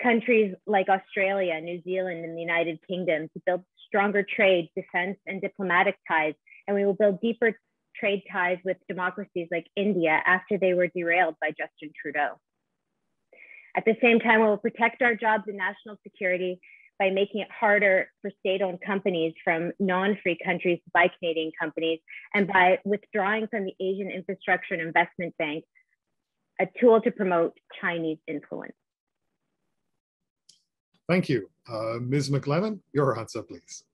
S5: Countries like Australia, New Zealand, and the United Kingdom to build stronger trade, defense, and diplomatic ties, and we will build deeper trade ties with democracies like India after they were derailed by Justin Trudeau. At the same time, we will protect our jobs and national security by making it harder for state-owned companies from non-free countries to buy Canadian companies, and by withdrawing from the Asian Infrastructure and Investment Bank, a tool to promote Chinese influence.
S2: Thank you. Ms. McLennan, your answer, please.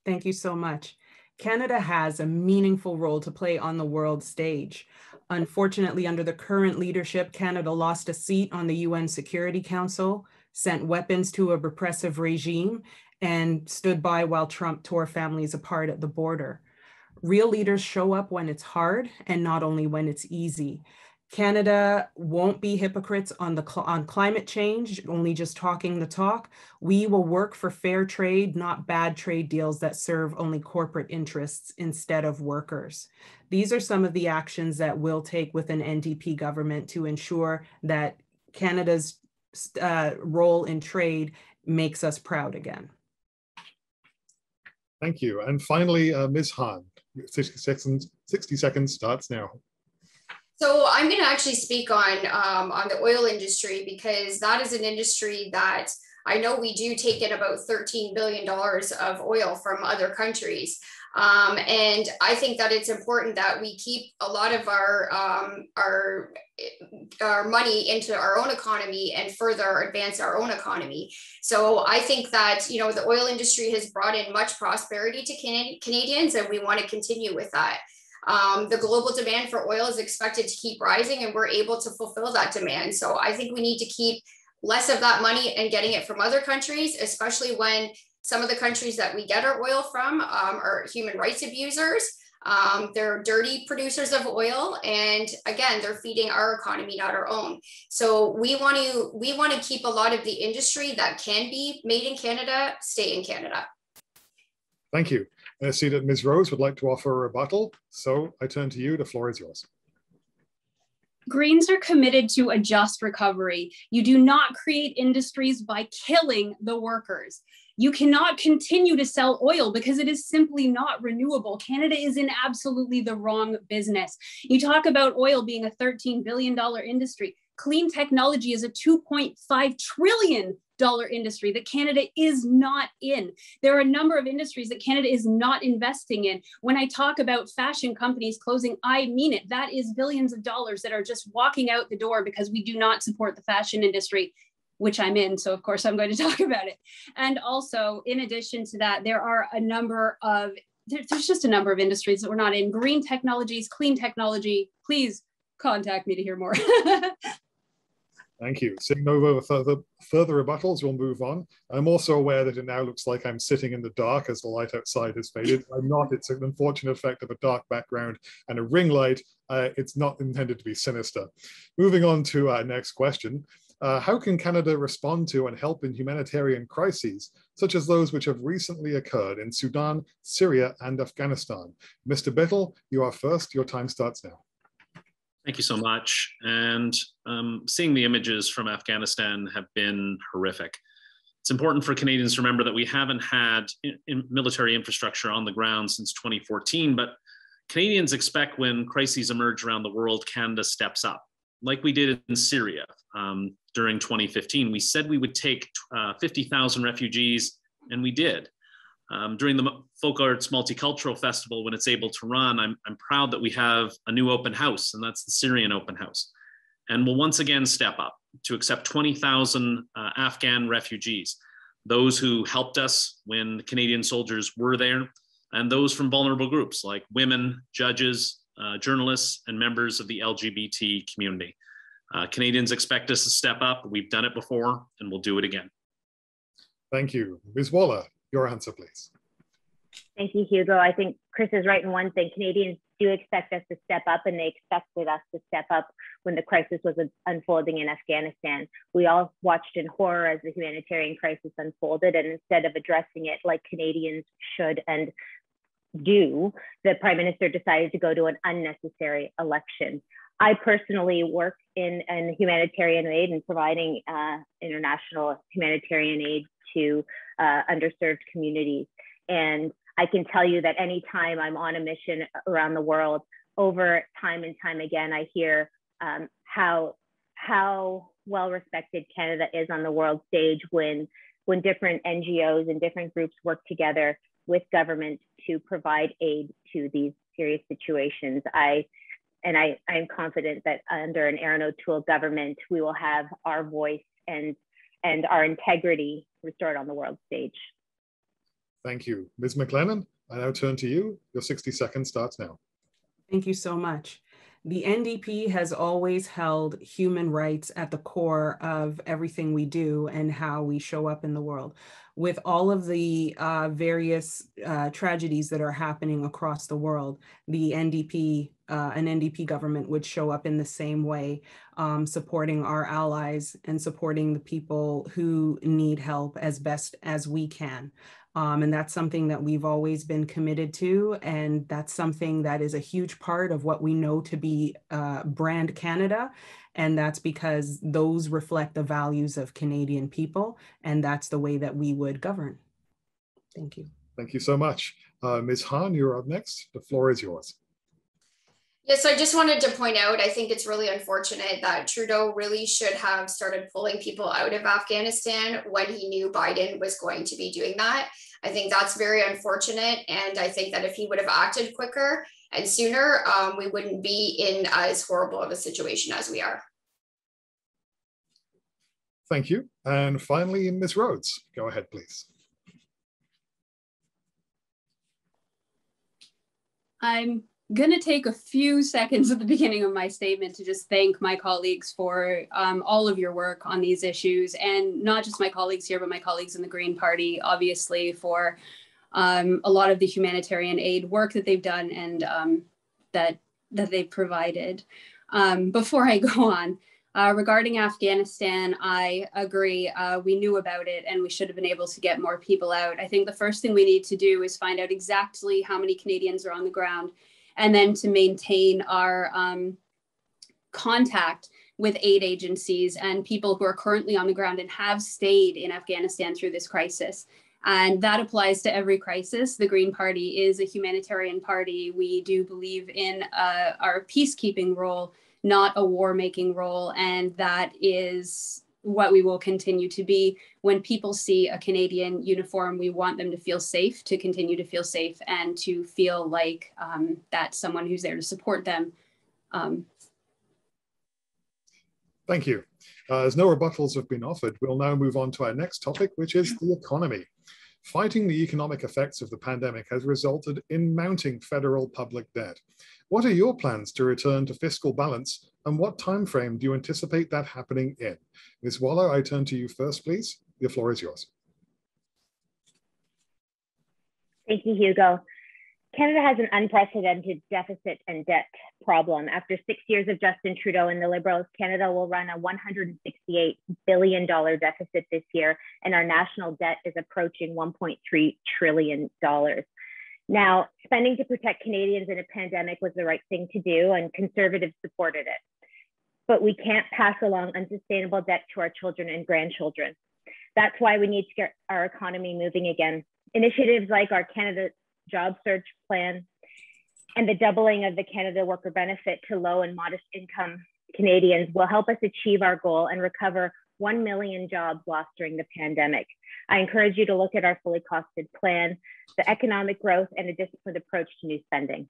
S6: Thank you so much. Canada has a meaningful role to play on the world stage. Unfortunately, under the current leadership, Canada lost a seat on the UN Security Council, sent weapons to a repressive regime, and stood by while Trump tore families apart at the border. Real leaders show up when it's hard and not only when it's easy. Canada won't be hypocrites on climate change, only just talking the talk. We will work for fair trade, not bad trade deals that serve only corporate interests instead of workers. These are some of the actions that we'll take with an NDP government to ensure that Canada's role in trade makes us proud again.
S2: Thank you. And finally, Ms. Hahn, 60 seconds starts now.
S7: So I'm going to actually speak on the oil industry, because that is an industry that I know we do take in about $13 billion of oil from other countries. And I think that it's important that we keep a lot of our money into our own economy and further advance our own economy. So I think that, you know, the oil industry has brought in much prosperity to Canadians, and we want to continue with that. The global demand for oil is expected to keep rising, and we're able to fulfill that demand. So I think we need to keep less of that money and getting it from other countries, especially when some of the countries that we get our oil from are human rights abusers. They're dirty producers of oil, and again, they're feeding our economy, not our own. So we want to keep a lot of the industry that can be made in Canada stay in Canada.
S2: Thank you. I see that Ms. Rose would like to offer a rebuttal, so I turn to you. The floor is yours.
S3: Greens are committed to a just recovery. You do not create industries by killing the workers. You cannot continue to sell oil because it is simply not renewable. Canada is in absolutely the wrong business. You talk about oil being a $13 billion industry. Clean technology is a $2.5 trillion industry that Canada is not in. There are a number of industries that Canada is not investing in. When I talk about fashion companies closing, I mean it. That is billions of dollars that are just walking out the door because we do not support the fashion industry, which I'm in. So of course I'm going to talk about it. And also, in addition to that, there are a number of, there's just a number of industries that we're not in. Green technologies, clean technology, please contact me to hear more.
S2: Thank you. Seeing no further rebuttals, we'll move on. I'm also aware that it now looks like I'm sitting in the dark as the light outside has faded. I'm not. It's an unfortunate effect of a dark background and a ring light. It's not intended to be sinister. Moving on to our next question. How can Canada respond to and help in humanitarian crises, such as those which have recently occurred in Sudan, Syria, and Afghanistan? Mr. Biddle, you are first. Your time starts now.
S4: Thank you so much. And seeing the images from Afghanistan have been horrific. It's important for Canadians to remember that we haven't had military infrastructure on the ground since 2014, but Canadians expect when crises emerge around the world, Canada steps up, like we did in Syria during 2015. We said we would take 50,000 refugees, and we did. During the Folk Arts Multicultural Festival, when it's able to run, I'm proud that we have a new open house, and that's the Syrian open house. And we'll once again step up to accept 20,000 Afghan refugees, those who helped us when Canadian soldiers were there, and those from vulnerable groups like women, judges, journalists, and members of the LGBT community. Canadians expect us to step up. We've done it before, and we'll do it again.
S2: Thank you. Ms. Waller, your answer, please.
S5: Thank you, Hugo. I think Chris is right in one thing. Canadians do expect us to step up, and they expected us to step up when the crisis was unfolding in Afghanistan. We all watched in horror as the humanitarian crisis unfolded, and instead of addressing it like Canadians should and do, the Prime Minister decided to go to an unnecessary election. I personally work in humanitarian aid and providing international humanitarian aid to underserved communities. And I can tell you that anytime I'm on a mission around the world, over time and time again, I hear how well respected Canada is on the world stage when different NGOs and different groups work together with government to provide aid to these serious situations. I'm confident that under an Aaron O'Toole government, we will have our voice and our integrity restored on the world stage.
S2: Thank you. Ms. McLennan, I now turn to you. Your 60 seconds starts now.
S6: Thank you so much. The NDP has always held human rights at the core of everything we do and how we show up in the world. With all of the various tragedies that are happening across the world, the NDP, an NDP government would show up in the same way, supporting our allies and supporting the people who need help as best as we can. And that's something that we've always been committed to. And that's something that is a huge part of what we know to be brand Canada. And that's because those reflect the values of Canadian people. And that's the way that we would govern. Thank you.
S2: Thank you so much. Ms. Hahn, you're up next. The floor is yours.
S7: Yes, so I just wanted to point out, I think it's really unfortunate that Trudeau really should have started pulling people out of Afghanistan when he knew Biden was going to be doing that. I think that's very unfortunate. And I think that if he would have acted quicker and sooner, we wouldn't be in as horrible of a situation as we are.
S2: Thank you. And finally, Ms. Rhodes, go ahead, please.
S3: I'm going to take a few seconds at the beginning of my statement to just thank my colleagues for all of your work on these issues, and not just my colleagues here, but my colleagues in the Green Party, obviously, for a lot of the humanitarian aid work that they've done and that they've provided. Before I go on, regarding Afghanistan, I agree. We knew about it and we should have been able to get more people out. I think the first thing we need to do is find out exactly how many Canadians are on the ground, and then to maintain our contact with aid agencies and people who are currently on the ground and have stayed in Afghanistan through this crisis. And that applies to every crisis. The Green Party is a humanitarian party. We do believe in our peacekeeping role, not a war-making role. And that is what we will continue to be. When people see a Canadian uniform, we want them to feel safe, to continue to feel safe, and to feel like that's someone who's there to support them.
S2: Thank you. As no rebuttals have been offered, we'll now move on to our next topic, which is the economy. Fighting the economic effects of the pandemic has resulted in mounting federal public debt. What are your plans to return to fiscal balance, and what timeframe do you anticipate that happening in? Ms. Waller, I turn to you first, please. The floor is yours.
S5: Thank you, Hugo. Canada has an unprecedented deficit and debt problem. After 6 years of Justin Trudeau and the Liberals, Canada will run a $168 billion deficit this year, and our national debt is approaching $1.3 trillion. Now, spending to protect Canadians in a pandemic was the right thing to do, and Conservatives supported it. But we can't pass along unsustainable debt to our children and grandchildren. That's why we need to get our economy moving again. Initiatives like our Canada Job Search Plan and the doubling of the Canada Worker Benefit to low and modest income Canadians will help us achieve our goal and recover 1 million jobs lost during the pandemic. I encourage you to look at our fully costed plan, the economic growth, and a disciplined approach to new spending.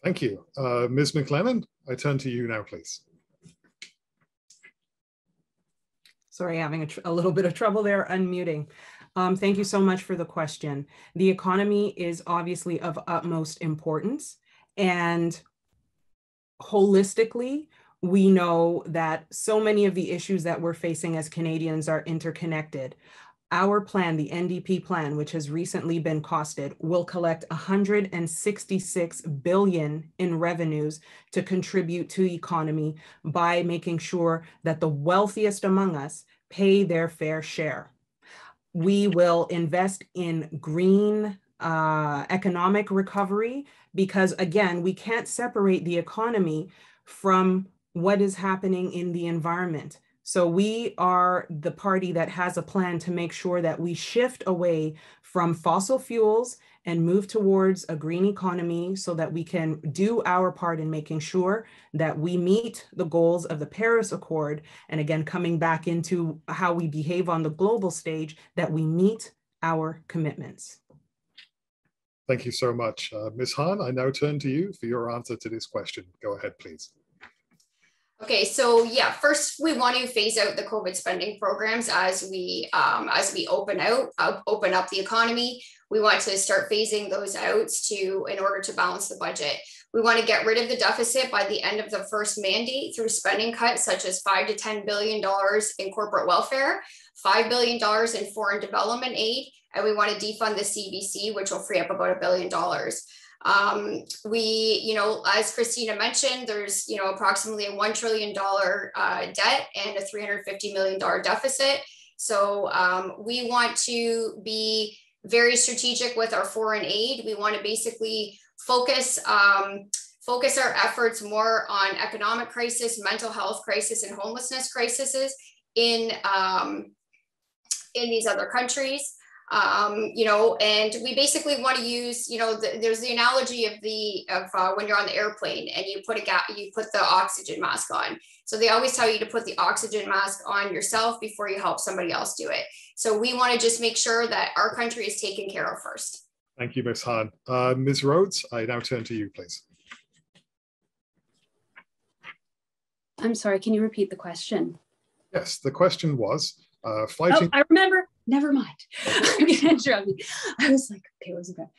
S2: Thank you. Ms. McLennan, I turn to you now, please.
S6: Sorry, having a little bit of trouble there unmuting. Thank you so much for the question. The economy is obviously of utmost importance, and holistically, we know that so many of the issues that we're facing as Canadians are interconnected. Our plan, the NDP plan, which has recently been costed, will collect $166 billion in revenues to contribute to the economy by making sure that the wealthiest among us pay their fair share. We will invest in green economic recovery because, again, we can't separate the economy from what is happening in the environment. So we are the party that has a plan to make sure that we shift away from fossil fuels and move towards a green economy so that we can do our part in making sure that we meet the goals of the Paris Accord. And again, coming back into how we behave on the global stage, that we meet our commitments.
S2: Thank you so much. Ms. Hahn, I now turn to you for your answer to this question. Go ahead, please.
S7: Okay, so yeah, first we want to phase out the COVID spending programs as we open up the economy. We want to start phasing those out in order to balance the budget. We want to get rid of the deficit by the end of the first mandate through spending cuts such as $5 to $10 billion in corporate welfare, $5 billion in foreign development aid, and we want to defund the CBC, which will free up about $1 billion. As Christina mentioned, there's, approximately a $1 trillion debt and a $350 million deficit. So we want to be very strategic with our foreign aid. We want to basically focus our efforts more on economic crisis, mental health crisis, and homelessness crises in these other countries. And we basically want to use, there's the analogy of when you're on the airplane and you put the oxygen mask on. So they always tell you to put the oxygen mask on yourself before you help somebody else do it. So we want to just make sure that our country is taken care of first.
S2: Thank you, Ms. Hahn. Ms. Rhodes, I now turn to you, please.
S3: I'm sorry, can you repeat the question?
S2: Yes, the question was fighting.
S3: Oh, I remember. Never mind. I'm going to interrupt you. I was like, okay, what was it about?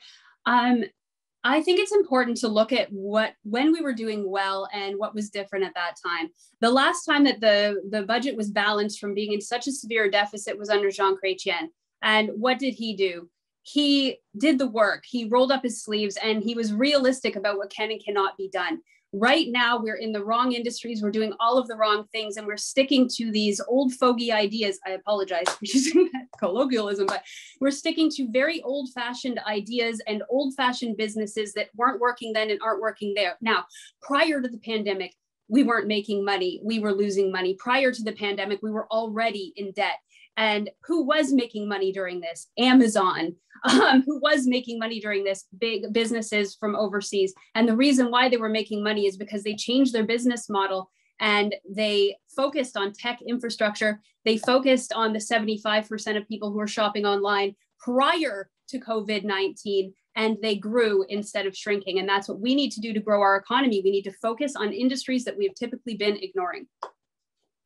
S3: I think it's important to look at when we were doing well and what was different at that time. The last time that the budget was balanced from being in such a severe deficit was under Jean Chrétien. And what did he do? He did the work. He rolled up his sleeves and he was realistic about what can and cannot be done. Right now, we're in the wrong industries. We're doing all of the wrong things, and we're sticking to these old fogey ideas. I apologize for using that colloquialism, but we're sticking to very old-fashioned ideas and old-fashioned businesses that weren't working then and aren't working there. Now, prior to the pandemic, we weren't making money. We were losing money. Prior to the pandemic, we were already in debt. And who was making money during this? Amazon. Who was making money during this? Big businesses from overseas. And the reason why they were making money is because they changed their business model and they focused on tech infrastructure. They focused on the 75% of people who are shopping online prior to COVID-19, and they grew instead of shrinking. And that's what we need to do to grow our economy. We need to focus on industries that we have typically been ignoring.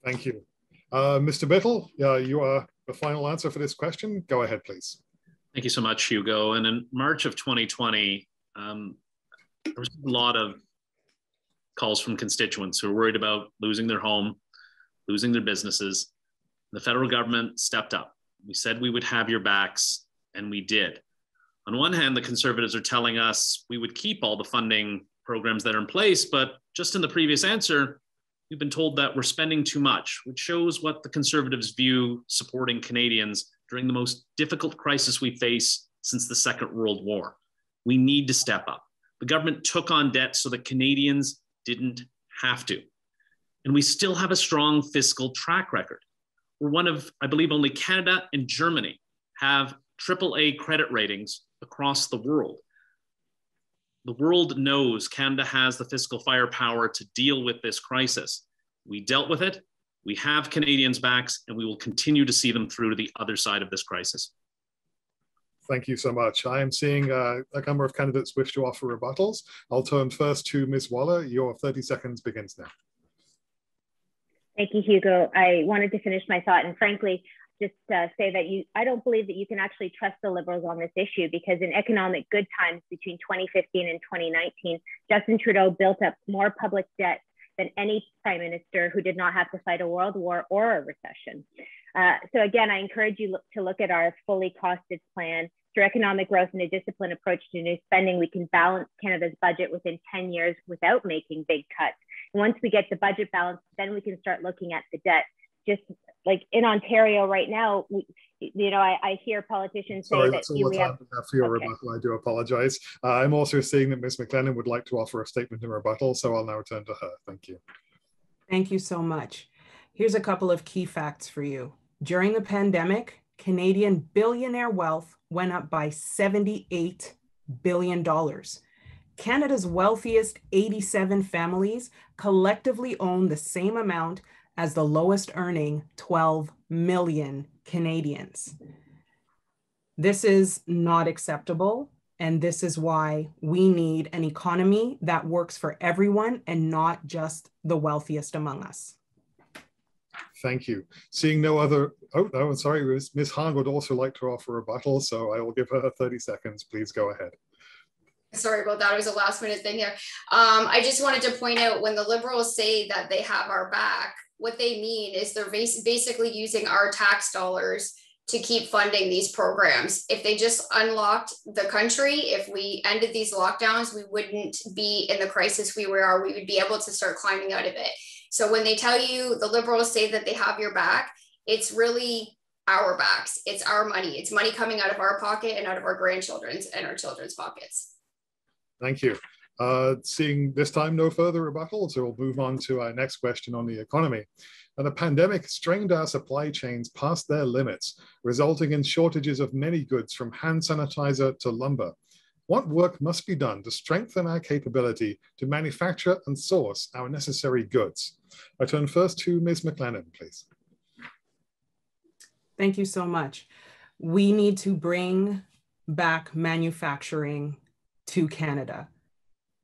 S2: Thank you. Mr. Bittle, you are the final answer for this question. Go ahead, please.
S4: Thank you so much, Hugo. And in March of 2020, there was a lot of calls from constituents who were worried about losing their home, losing their businesses. The federal government stepped up. We said we would have your backs, and we did. On one hand, the Conservatives are telling us we would keep all the funding programs that are in place, but just in the previous answer, we've been told that we're spending too much, which shows what the Conservatives view supporting Canadians during the most difficult crisis we face since the Second World War. We need to step up. The government took on debt so that Canadians didn't have to. And we still have a strong fiscal track record. We're one of, I believe, only Canada and Germany have AAA credit ratings across the world. The world knows Canada has the fiscal firepower to deal with this crisis. We dealt with it, we have Canadians' backs, and we will continue to see them through to the other side of this crisis.
S2: Thank you so much. I am seeing a number of candidates wish to offer rebuttals. I'll turn first to Ms. Waller. Your 30 seconds begins now.
S5: Thank you, Hugo. I wanted to finish my thought and frankly, just say that I don't believe that you can actually trust the Liberals on this issue, because in economic good times between 2015 and 2019, Justin Trudeau built up more public debt than any prime minister who did not have to fight a world war or a recession. So again, I encourage you to look at our fully costed plan. Through economic growth and a disciplined approach to new spending, we can balance Canada's budget within 10 years without making big cuts. And once we get the budget balanced, then we can start looking at the debt. Just like in Ontario right now, I hear politicians say that
S2: we have for your rebuttal. I do apologize. I'm also seeing that Ms. McLennan would like to offer a statement in rebuttal, so I'll now turn to her. Thank you.
S6: Thank you so much. Here's a couple of key facts for you. During the pandemic, Canadian billionaire wealth went up by $78 billion. Canada's wealthiest 87 families collectively own the same amount as the lowest earning 12 million Canadians. This is not acceptable, and this is why we need an economy that works for everyone and not just the wealthiest among us.
S2: Thank you. Seeing no other, I'm sorry, Ms. Hahn would also like to offer a rebuttal, so I will give her 30 seconds. Please go ahead.
S7: Sorry about that. It was a last minute thing here. I just wanted to point out, when the Liberals say that they have our back, what they mean is they're basically using our tax dollars to keep funding these programs. If they just unlocked the country, if we ended these lockdowns, we wouldn't be in the crisis we are. We would be able to start climbing out of it. So when they tell you, the Liberals say that they have your back, it's really our backs. It's our money. It's money coming out of our pocket and out of our grandchildren's and our children's pockets.
S2: Thank you. Seeing this time no further rebuttals, so we'll move on to our next question on the economy. And the pandemic strained our supply chains past their limits, resulting in shortages of many goods from hand sanitizer to lumber. What work must be done to strengthen our capability to manufacture and source our necessary goods? I turn first to Ms. McLennan, please.
S6: Thank you so much. We need to bring back manufacturing to Canada.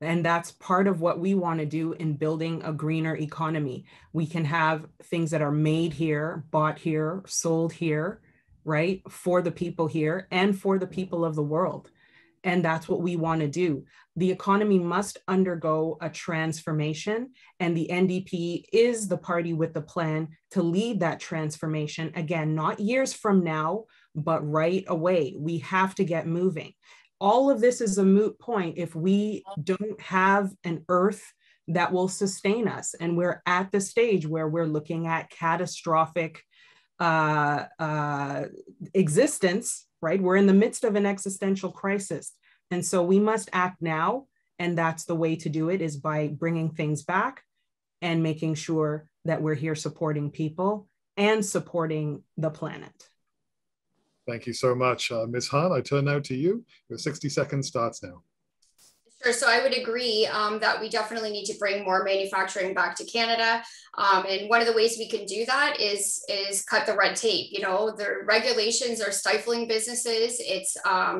S6: And that's part of what we want to do in building a greener economy. We can have things that are made here, bought here, sold here, right? For the people here and for the people of the world. And that's what we want to do. The economy must undergo a transformation, and the NDP is the party with the plan to lead that transformation. Again, not years from now, but right away. We have to get moving. All of this is a moot point if we don't have an earth that will sustain us. And we're at the stage where we're looking at catastrophic existence, right? We're in the midst of an existential crisis. And so we must act now. And that's the way to do it, is by bringing things back and making sure that we're here supporting people and supporting the planet.
S2: Thank you so much. Ms. Hahn, I turn now to you. Your 60 seconds starts now.
S7: Sure. So I would agree that we definitely need to bring more manufacturing back to Canada. And one of the ways we can do that is cut the red tape. You know, the regulations are stifling businesses. It's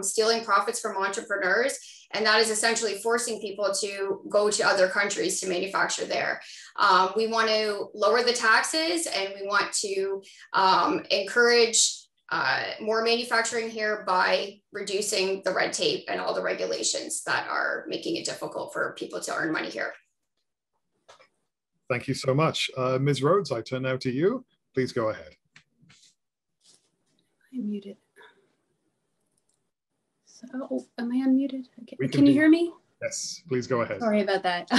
S7: stealing profits from entrepreneurs. And that is essentially forcing people to go to other countries to manufacture there. We want to lower the taxes, and we want to encourage more manufacturing here by reducing the red tape and all the regulations that are making it difficult for people to earn money here.
S2: Thank you so much. Ms. Rhodes, I turn now to you. Please go ahead.
S3: I'm muted. So, oh, am I unmuted? Okay.
S2: Can
S3: you hear me?
S2: Yes, please go ahead.
S3: Sorry about that.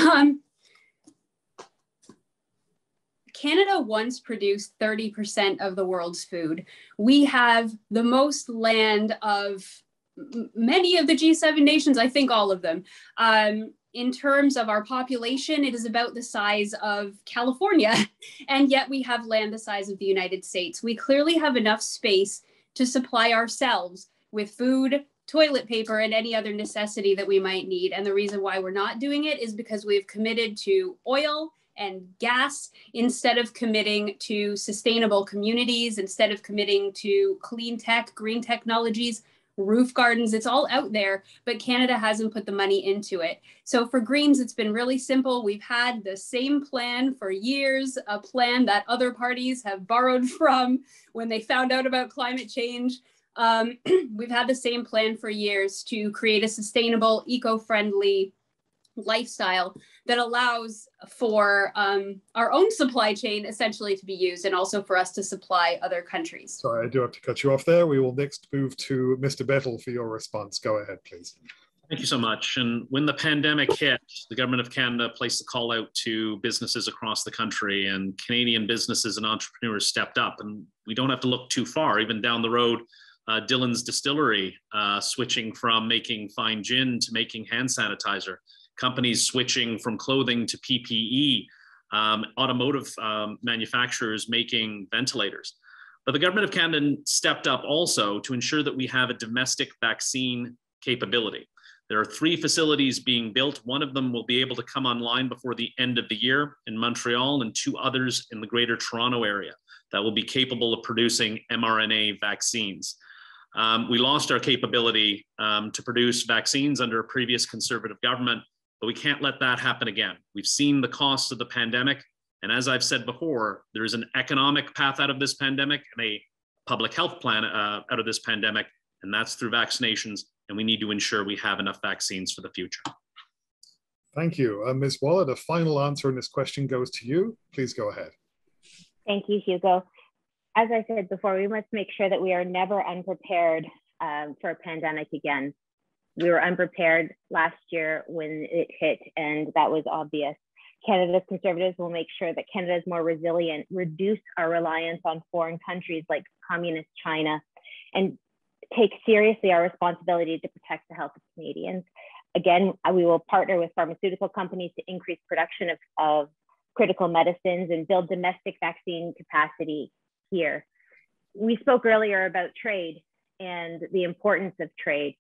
S3: Canada once produced 30% of the world's food. We have the most land of many of the G7 nations, I think all of them. In terms of our population, it is about the size of California, and yet we have land the size of the United States. We clearly have enough space to supply ourselves with food, toilet paper, and any other necessity that we might need. And the reason why we're not doing it is because we've committed to oil and gas instead of committing to sustainable communities, instead of committing to clean tech, green technologies, roof gardens. It's all out there, but Canada hasn't put the money into it. So for Greens, it's been really simple. We've had the same plan for years, a plan that other parties have borrowed from when they found out about climate change. We've had the same plan for years to create a sustainable, eco-friendly lifestyle that allows for our own supply chain essentially to be used, and also for us to supply other countries.
S2: Sorry, I do have to cut you off there. We will next move to Mr. Bettel for your response. Go ahead, please.
S4: Thank you so much. And when the pandemic hit, the Government of Canada placed a call out to businesses across the country, and Canadian businesses and entrepreneurs stepped up. And we don't have to look too far, even down the road, Dillon's Distillery switching from making fine gin to making hand sanitizer. Companies switching from clothing to PPE, automotive manufacturers making ventilators. But the Government of Canada stepped up also to ensure that we have a domestic vaccine capability. There are 3 facilities being built. One of them will be able to come online before the end of the year in Montreal, and 2 others in the Greater Toronto area that will be capable of producing mRNA vaccines. We lost our capability to produce vaccines under a previous Conservative government, but we can't let that happen again. We've seen the costs of the pandemic. And as I've said before, there is an economic path out of this pandemic and a public health plan out of this pandemic, and that's through vaccinations and we need to ensure we have enough vaccines for the future.
S2: Thank you. Ms. Waller, the final answer in this question goes to you. Please go ahead.
S5: Thank you, Hugo. As I said before, we must make sure that we are never unprepared for a pandemic again. We were unprepared last year when it hit, and that was obvious. Canada's Conservatives will make sure that Canada is more resilient, reduce our reliance on foreign countries like communist China, and take seriously our responsibility to protect the health of Canadians. Again, we will partner with pharmaceutical companies to increase production of critical medicines and build domestic vaccine capacity here. We spoke earlier about trade and the importance of trade.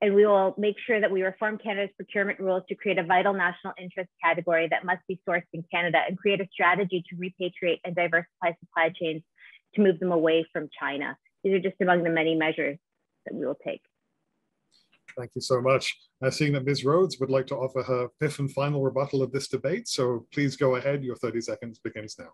S5: And we will make sure that we reform Canada's procurement rules to create a vital national interest category that must be sourced in Canada and create a strategy to repatriate and diversify supply chains to move them away from China. These are just among the many measures that we will take.
S2: Thank you so much. Seeing that Ms. Rhodes would like to offer her fifth and final rebuttal of this debate, so please go ahead. Your 30 seconds begins now.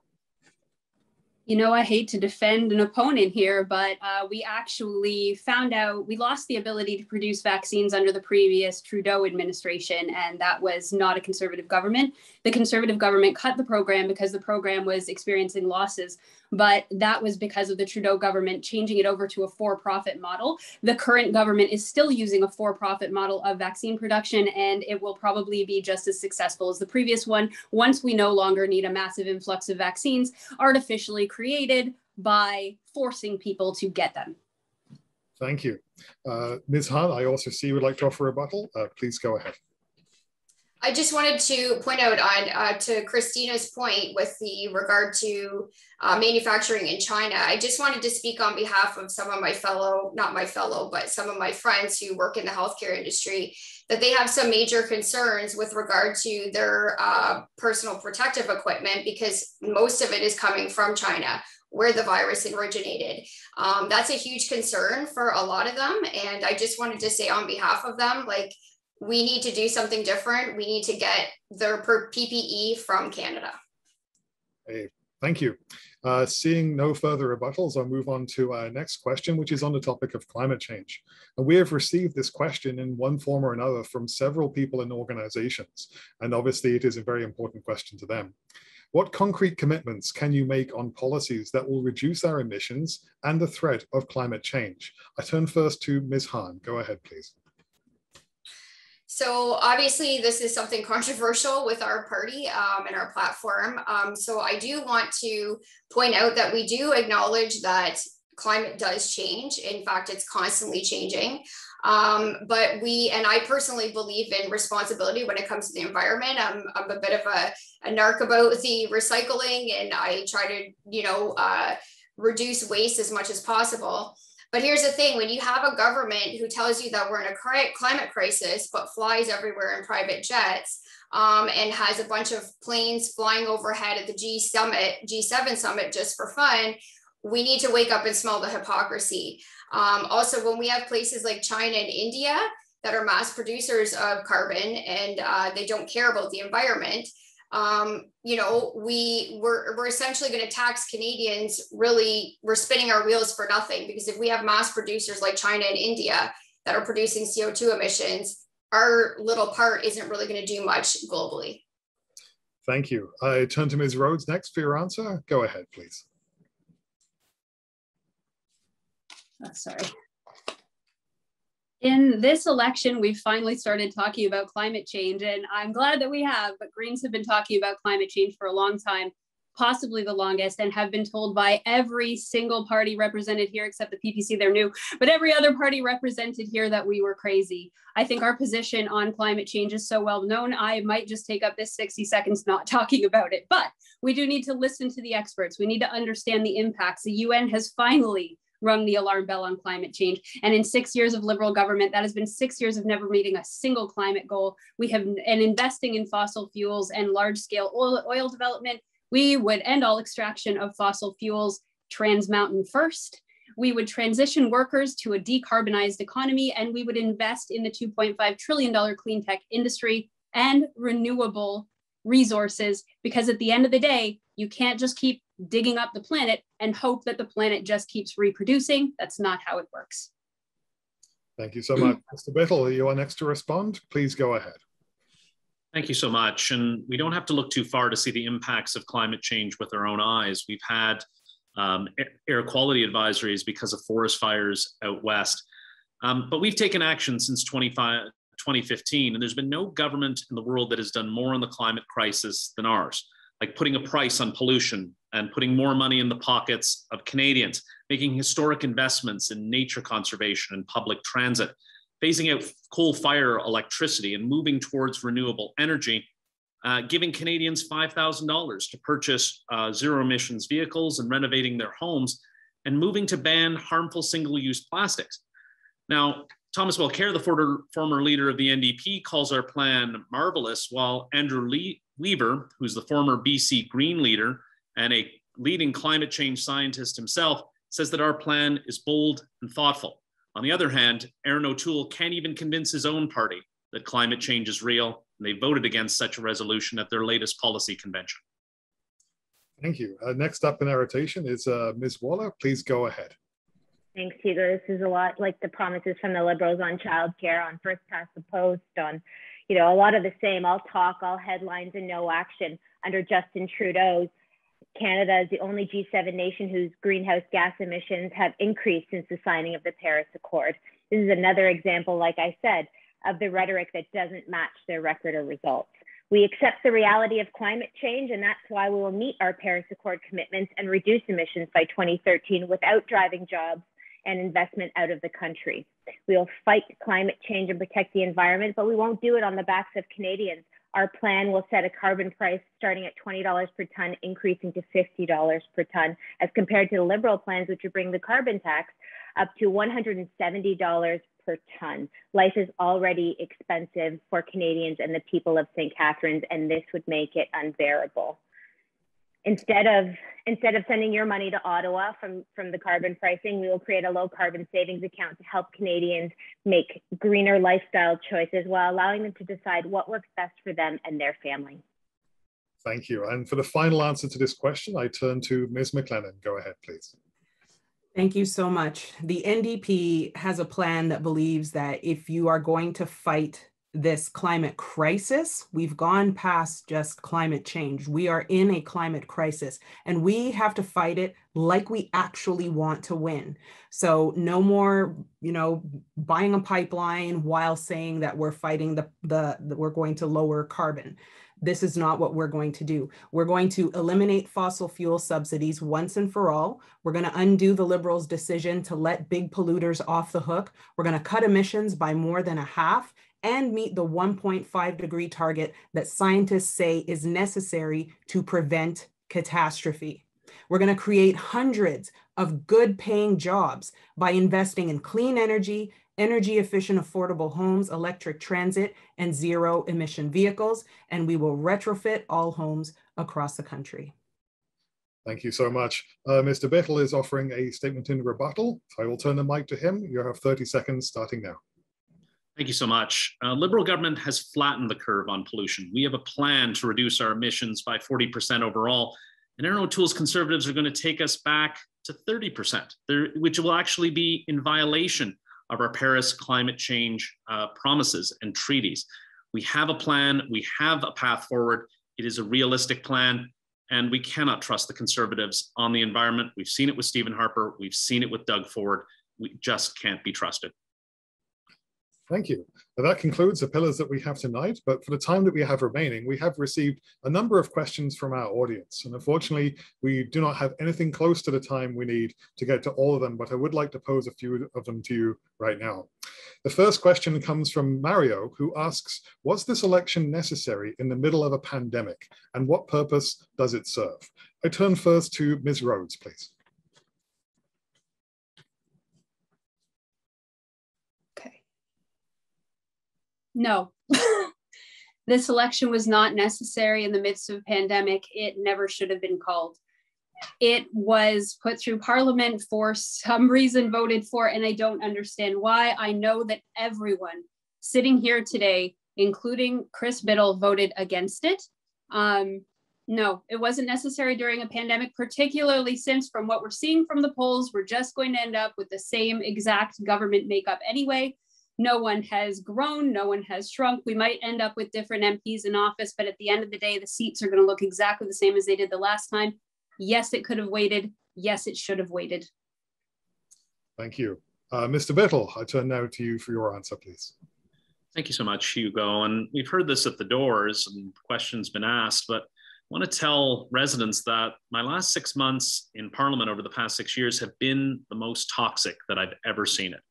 S3: You know, I hate to defend an opponent here, but we actually found out we lost the ability to produce vaccines under the previous Trudeau administration, and that was not a Conservative government. The Conservative government cut the program because the program was experiencing losses, but that was because of the Trudeau government changing it over to a for-profit model. The current government is still using a for-profit model of vaccine production, and it will probably be just as successful as the previous one once we no longer need a massive influx of vaccines artificially created by forcing people to get them.
S2: Thank you. Ms. Hahn, I also see you would like to offer a rebuttal. Please go ahead.
S7: I just wanted to point out on to Christina's point with the regard to manufacturing in China. I just wanted to speak on behalf of some of my fellow, not my fellow, but some of my friends who work in the healthcare industry, that they have some major concerns with regard to their personal protective equipment, because most of it is coming from China, where the virus originated. That's a huge concern for a lot of them. And I just wanted to say on behalf of them, like, we need to do something different. We need to get their PPE from Canada.
S2: Hey, thank you. Seeing no further rebuttals, I'll move on to our next question, which is on the topic of climate change. And we have received this question in one form or another from several people and organizations. And obviously it is a very important question to them. What concrete commitments can you make on policies that will reduce our emissions and the threat of climate change? I turn first to Ms. Hahn. Go ahead, please.
S7: So obviously this is something controversial with our party and our platform. So I do want to point out that we do acknowledge that climate does change. In fact, it's constantly changing. But I personally believe in responsibility when it comes to the environment. I'm a bit of a narc about the recycling, and I try to, reduce waste as much as possible. But here's the thing, when you have a government who tells you that we're in a climate crisis, but flies everywhere in private jets, and has a bunch of planes flying overhead at the G7 summit just for fun, we need to wake up and smell the hypocrisy. Also, when we have places like China and India that are mass producers of carbon and they don't care about the environment, we're essentially going to tax Canadians. Really, we're spinning our wheels for nothing, because if we have mass producers like China and India that are producing CO2 emissions, our little part isn't really going to do much globally.
S2: Thank you. I turn to Ms. Rhodes next for your answer. Go ahead, please.
S3: Oh, sorry. In this election, we've finally started talking about climate change, and I'm glad that we have, but Greens have been talking about climate change for a long time, possibly the longest, and have been told by every single party represented here, except the PPC, they're new, but every other party represented here, that we were crazy. I think our position on climate change is so well known, I might just take up this 60 seconds not talking about it, but we do need to listen to the experts. We need to understand the impacts. The UN has finally rung the alarm bell on climate change. And in 6 years of Liberal government, that has been 6 years of never meeting a single climate goal. And investing in fossil fuels and large scale oil development, we would end all extraction of fossil fuels Trans Mountain first. We would transition workers to a decarbonized economy, and we would invest in the $2.5 trillion clean tech industry and renewable resources, because at the end of the day, you can't just keep digging up the planet and hope that the planet just keeps reproducing. That's not how it works.
S2: Thank you so much. Mr. Biddle, you are next to respond. Please go ahead.
S4: Thank you so much. And we don't have to look too far to see the impacts of climate change with our own eyes. We've had air quality advisories because of forest fires out west. But we've taken action since 2015, and there's been no government in the world that has done more on the climate crisis than ours, like putting a price on pollution and putting more money in the pockets of Canadians, making historic investments in nature conservation and public transit, phasing out coal-fired electricity and moving towards renewable energy, giving Canadians $5,000 to purchase zero-emissions vehicles and renovating their homes, and moving to ban harmful single-use plastics. Now, Thomas Mulcair, the former leader of the NDP, calls our plan marvelous, while Andrew Lever, who's the former BC Green leader and a leading climate change scientist himself, says that our plan is bold and thoughtful. On the other hand, Aaron O'Toole can't even convince his own party that climate change is real, and they voted against such a resolution at their latest policy convention.
S2: Thank you. Next up in our rotation is Ms. Waller. Please go ahead.
S5: Thanks, Hugo. This is a lot like the promises from the Liberals on childcare, on first past the post, on, a lot of the same, all talk, all headlines, and no action. Under Justin Trudeau, Canada is the only G7 nation whose greenhouse gas emissions have increased since the signing of the Paris Accord. This is another example, like I said, of the rhetoric that doesn't match their record or results. We accept the reality of climate change, and that's why we will meet our Paris Accord commitments and reduce emissions by 2030 without driving jobs and investment out of the country. We will fight climate change and protect the environment, but we won't do it on the backs of Canadians. Our plan will set a carbon price starting at $20 per ton, increasing to $50 per ton, as compared to the Liberal plans, which would bring the carbon tax up to $170 per ton. Life is already expensive for Canadians and the people of St. Catharines, and this would make it unbearable. Instead of sending your money to Ottawa from the carbon pricing, we will create a low carbon savings account to help Canadians make greener lifestyle choices while allowing them to decide what works best for them and their family.
S2: Thank you. And for the final answer to this question, I turn to Ms. McLennan. Go ahead, please.
S6: Thank you so much. The NDP has a plan that believes that if you are going to fight this climate crisis, we've gone past just climate change. We are in a climate crisis, and we have to fight it like we actually want to win. So no more, buying a pipeline while saying that we're fighting we're going to lower carbon. This is not what we're going to do. We're going to eliminate fossil fuel subsidies once and for all. We're going to undo the Liberals' decision to let big polluters off the hook. We're going to cut emissions by more than a half and meet the 1.5-degree target that scientists say is necessary to prevent catastrophe. We're going to create hundreds of good-paying jobs by investing in clean energy, energy-efficient, affordable homes, electric transit, and zero-emission vehicles, and we will retrofit all homes across the country.
S2: Thank you so much. Mr. Biddle is offering a statement in rebuttal. So I will turn the mic to him. You have 30 seconds starting now.
S4: Thank you so much. Liberal government has flattened the curve on pollution. We have a plan to reduce our emissions by 40% overall, and Aaron O'Toole's Conservatives are going to take us back to 30%, which will actually be in violation of our Paris climate change promises and treaties. We have a plan, we have a path forward. It is a realistic plan, and we cannot trust the Conservatives on the environment. We've seen it with Stephen Harper, we've seen it with Doug Ford. We just can't be trusted.
S2: Thank you. Now that concludes the pillars that we have tonight, but for the time that we have remaining, we have received a number of questions from our audience. And unfortunately, we do not have anything close to the time we need to get to all of them, but I would like to pose a few of them to you right now. The first question comes from Mario, who asks, was this election necessary in the middle of a pandemic? And what purpose does it serve? I turn first to Ms. Rhodes, please.
S3: No, this election was not necessary in the midst of a pandemic. It never should have been called. It was put through Parliament, for some reason voted for, and I don't understand why. I know that everyone sitting here today, including Chris Biddle, voted against it. No, it wasn't necessary during a pandemic, particularly since from what we're seeing from the polls, we're just going to end up with the same exact government makeup anyway. No one has grown, no one has shrunk. We might end up with different MPs in office, but at the end of the day, the seats are going to look exactly the same as they did the last time. Yes, it could have waited. Yes, it should have waited.
S2: Thank you. Mr. Rebuttal, I turn now to you for your answer, please.
S4: Thank you so much, Hugo. And we've heard this at the doors and questions been asked, but I want to tell residents that my last 6 months in Parliament over the past 6 years have been the most toxic that I've ever seen it.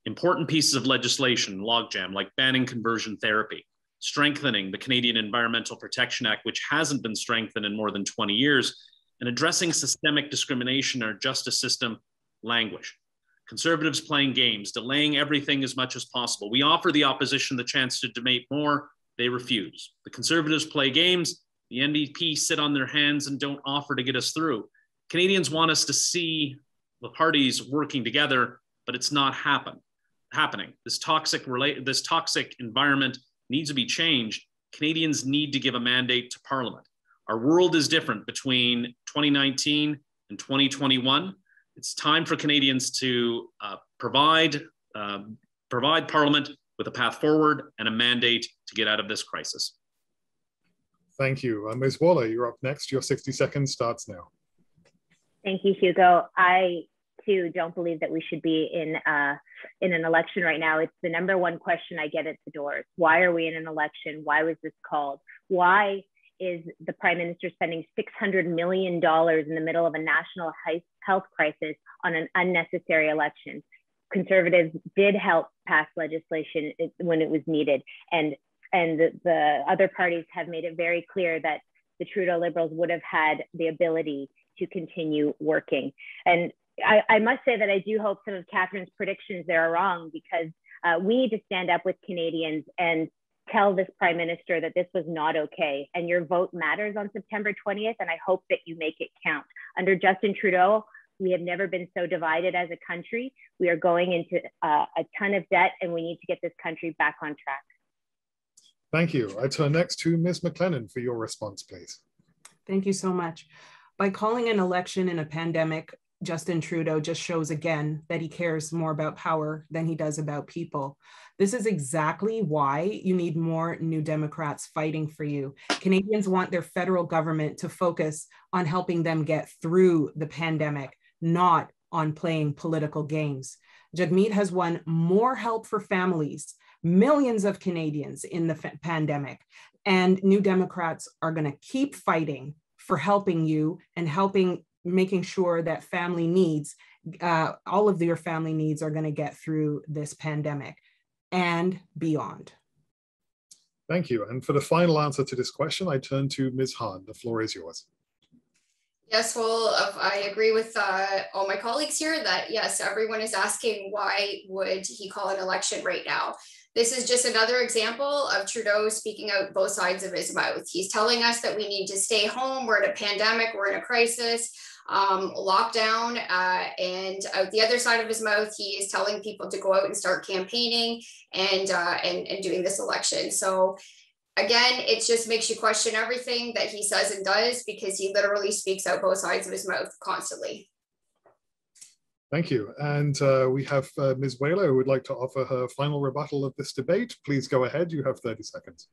S4: Important pieces of legislation, logjam, like banning conversion therapy, strengthening the Canadian Environmental Protection Act, which hasn't been strengthened in more than 20 years, and addressing systemic discrimination in our justice system languish. Conservatives playing games, delaying everything as much as possible. We offer the opposition the chance to debate more, they refuse. The Conservatives play games, the NDP sit on their hands and don't offer to get us through. Canadians want us to see the parties working together, but it's not happening. This toxic environment needs to be changed. Canadians need to give a mandate to Parliament. Our world is different between 2019 and 2021. It's time for Canadians to provide Parliament with a path forward and a mandate to get out of this crisis.
S2: Thank you. Ms. Waller, you're up next. Your 60 seconds starts now.
S5: Thank you, Hugo. I too don't believe that we should be in an election right now. It's the number one question I get at the doors. Why are we in an election? Why was this called? Why is the Prime Minister spending $600 million in the middle of a national health crisis on an unnecessary election? Conservatives did help pass legislation when it was needed. And the other parties have made it very clear that the Trudeau Liberals would have had the ability to continue working. And I must say that I do hope some of Catharine's predictions there are wrong, because we need to stand up with Canadians and tell this Prime Minister that this was not okay. And your vote matters on September 20th, and I hope that you make it count. Under Justin Trudeau, we have never been so divided as a country. We are going into a ton of debt, and we need to get this country back on track.
S2: Thank you. I turn next to Ms. McLennan for your response, please.
S6: Thank you so much. By calling an election in a pandemic, Justin Trudeau just shows again that he cares more about power than he does about people. This is exactly why you need more New Democrats fighting for you. Canadians want their federal government to focus on helping them get through the pandemic, not on playing political games. Jagmeet has won more help for families, millions of Canadians in the pandemic, and New Democrats are going to keep fighting for helping you and making sure that family needs, all of your family needs are going to get through this pandemic and beyond.
S2: Thank you. And for the final answer to this question, I turn to Ms. Hahn. The floor is yours.
S7: Yes, well, I agree with all my colleagues here that yes, everyone is asking why would he call an election right now? This is just another example of Trudeau speaking out both sides of his mouth. He's telling us that we need to stay home. We're in a pandemic. We're in a crisis, lockdown. And out the other side of his mouth, he is telling people to go out and start campaigning and doing this election. So again, it just makes you question everything that he says and does, because he literally speaks out both sides of his mouth constantly.
S2: Thank you. And we have Ms. Whaler, who would like to offer her final rebuttal of this debate. Please go ahead. You have 30 seconds.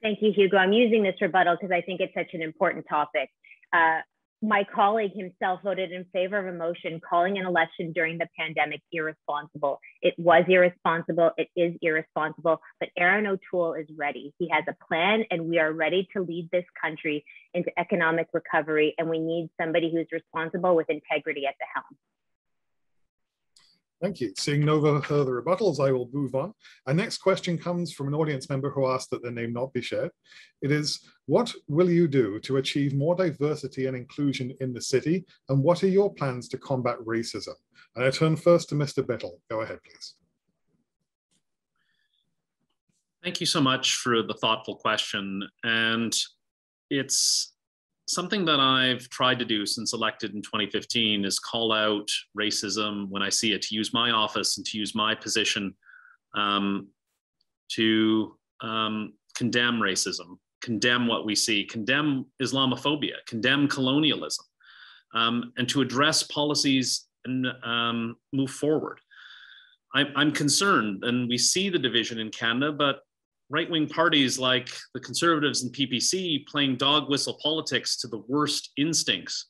S5: Thank you, Hugo. I'm using this rebuttal because I think it's such an important topic. My colleague himself voted in favor of a motion calling an election during the pandemic irresponsible. It was irresponsible. It is irresponsible. But Aaron O'Toole is ready. He has a plan, and we are ready to lead this country into economic recovery. And we need somebody who's responsible with integrity at the helm.
S2: Thank you. Seeing no further rebuttals, I will move on. Our next question comes from an audience member who asked that their name not be shared. It is, what will you do to achieve more diversity and inclusion in the city? And what are your plans to combat racism? And I turn first to Mr. Rebuttal. Go ahead, please.
S4: Thank you so much for the thoughtful question. And it's something that I've tried to do since elected in 2015 is call out racism when I see it, to use my office and to use my position to condemn racism, condemn what we see, condemn Islamophobia, condemn colonialism, and to address policies and move forward. I'm concerned, and we see the division in Canada, but right-wing parties like the Conservatives and PPC playing dog whistle politics to the worst instincts.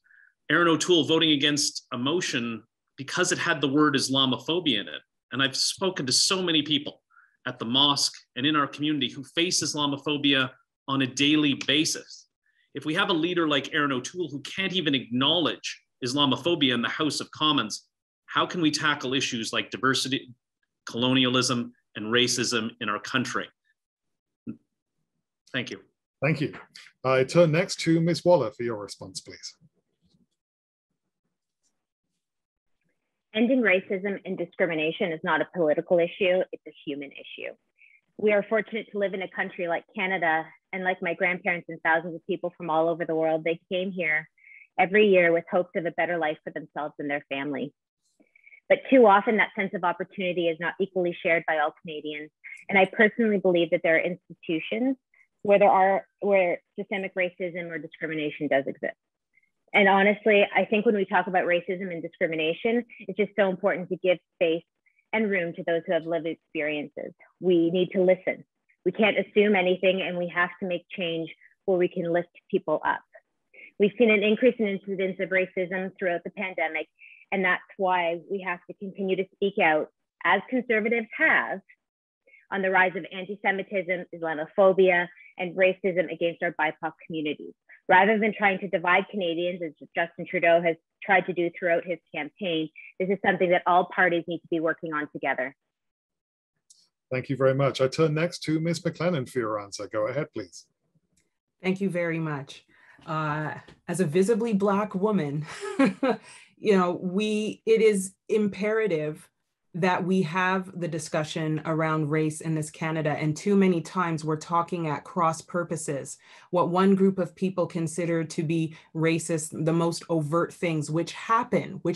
S4: Erin O'Toole voting against a motion because it had the word Islamophobia in it. And I've spoken to so many people at the mosque and in our community who face Islamophobia on a daily basis. If we have a leader like Erin O'Toole who can't even acknowledge Islamophobia in the House of Commons, how can we tackle issues like diversity, colonialism, and racism in our country? Thank you.
S2: Thank you. I turn next to Ms. Waller for your response, please.
S5: Ending racism and discrimination is not a political issue, it's a human issue. We are fortunate to live in a country like Canada, and like my grandparents and thousands of people from all over the world, they came here every year with hopes of a better life for themselves and their family. But too often that sense of opportunity is not equally shared by all Canadians. And I personally believe that there are institutions where systemic racism or discrimination does exist. And honestly, I think when we talk about racism and discrimination, it's just so important to give space and room to those who have lived experiences. We need to listen. We can't assume anything, and we have to make change where we can lift people up. We've seen an increase in incidents of racism throughout the pandemic, and that's why we have to continue to speak out, as Conservatives have, on the rise of anti-Semitism, Islamophobia, and racism against our BIPOC communities. Rather than trying to divide Canadians, as Justin Trudeau has tried to do throughout his campaign, this is something that all parties need to be working on together.
S2: Thank you very much. I turn next to Ms. McLennan for your answer. Go ahead, please.
S6: Thank you very much. As a visibly Black woman, it is imperative that we have the discussion around race in this Canada. And too many times we're talking at cross purposes. What one group of people consider to be racist, the most overt things which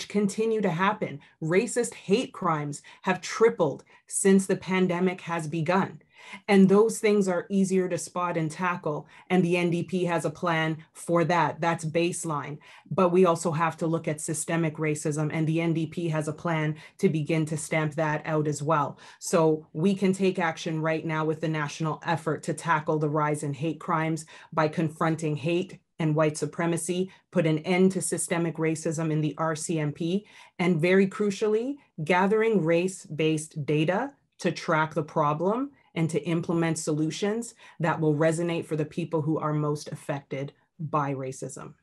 S6: continue to happen. Racist hate crimes have tripled since the pandemic has begun. And those things are easier to spot and tackle. And the NDP has a plan for that. That's baseline. But we also have to look at systemic racism, and the NDP has a plan to begin to stamp that out as well. So we can take action right now with the national effort to tackle the rise in hate crimes by confronting hate and white supremacy, put an end to systemic racism in the RCMP, and very crucially, gathering race-based data to track the problem and to implement solutions that will resonate for the people who are most affected by racism.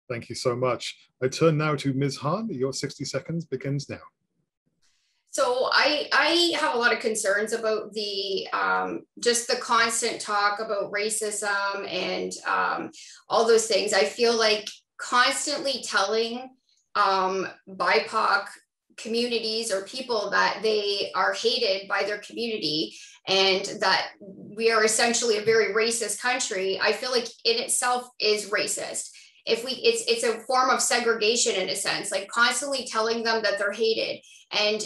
S2: Thank you so much. I turn now to Ms. Hahn. Your 60 seconds begins now.
S7: So I have a lot of concerns about the just the constant talk about racism and all those things. I feel like constantly telling BIPOC communities or people that they are hated by their community and that we are essentially a very racist country, I feel like in itself is racist. It's a form of segregation in a sense, like constantly telling them that they're hated and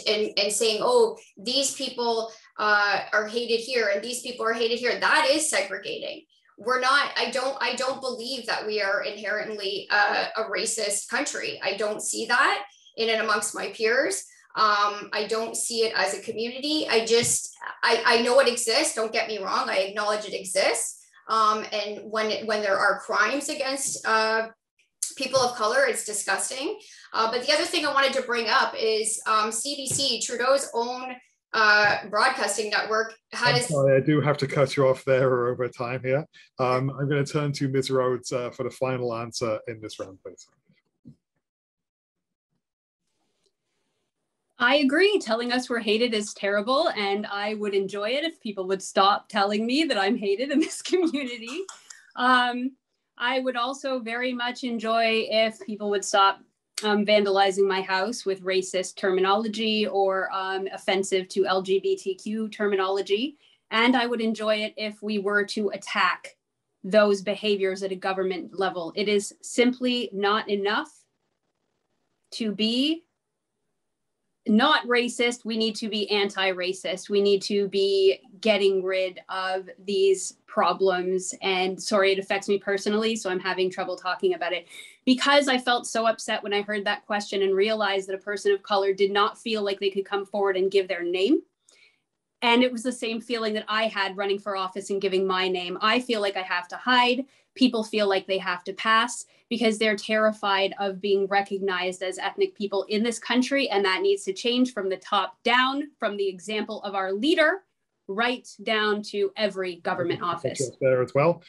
S7: saying, oh, these people are hated here and these people are hated here. That is segregating. We're not, I don't believe that we are inherently a racist country. I don't see that in and amongst my peers. I don't see it as a community. I know it exists. Don't get me wrong. I acknowledge it exists. And when there are crimes against people of color, it's disgusting. But the other thing I wanted to bring up is CBC, Trudeau's own broadcasting network had
S2: sorry, I do have to cut you off there or over time here. I'm going to turn to Ms. Rhodes for the final answer in this round, please.
S3: I agree. Telling us we're hated is terrible, and I would enjoy it if people would stop telling me that I'm hated in this community. I would also very much enjoy if people would stop vandalizing my house with racist terminology or offensive to LGBTQ terminology. And I would enjoy it if we were to attack those behaviors at a government level. It is simply not enough to be not racist, we need to be anti-racist. We need to be getting rid of these problems. And sorry, it affects me personally, so I'm having trouble talking about it, because I felt so upset when I heard that question and realized that a person of color did not feel like they could come forward and give their name. And it was the same feeling that I had running for office and giving my name. I feel like I have to hide. People feel like they have to pass because they're terrified of being recognized as ethnic people in this country. And that needs to change from the top down, from the example of our leader, right down to every government office.
S2: There as well.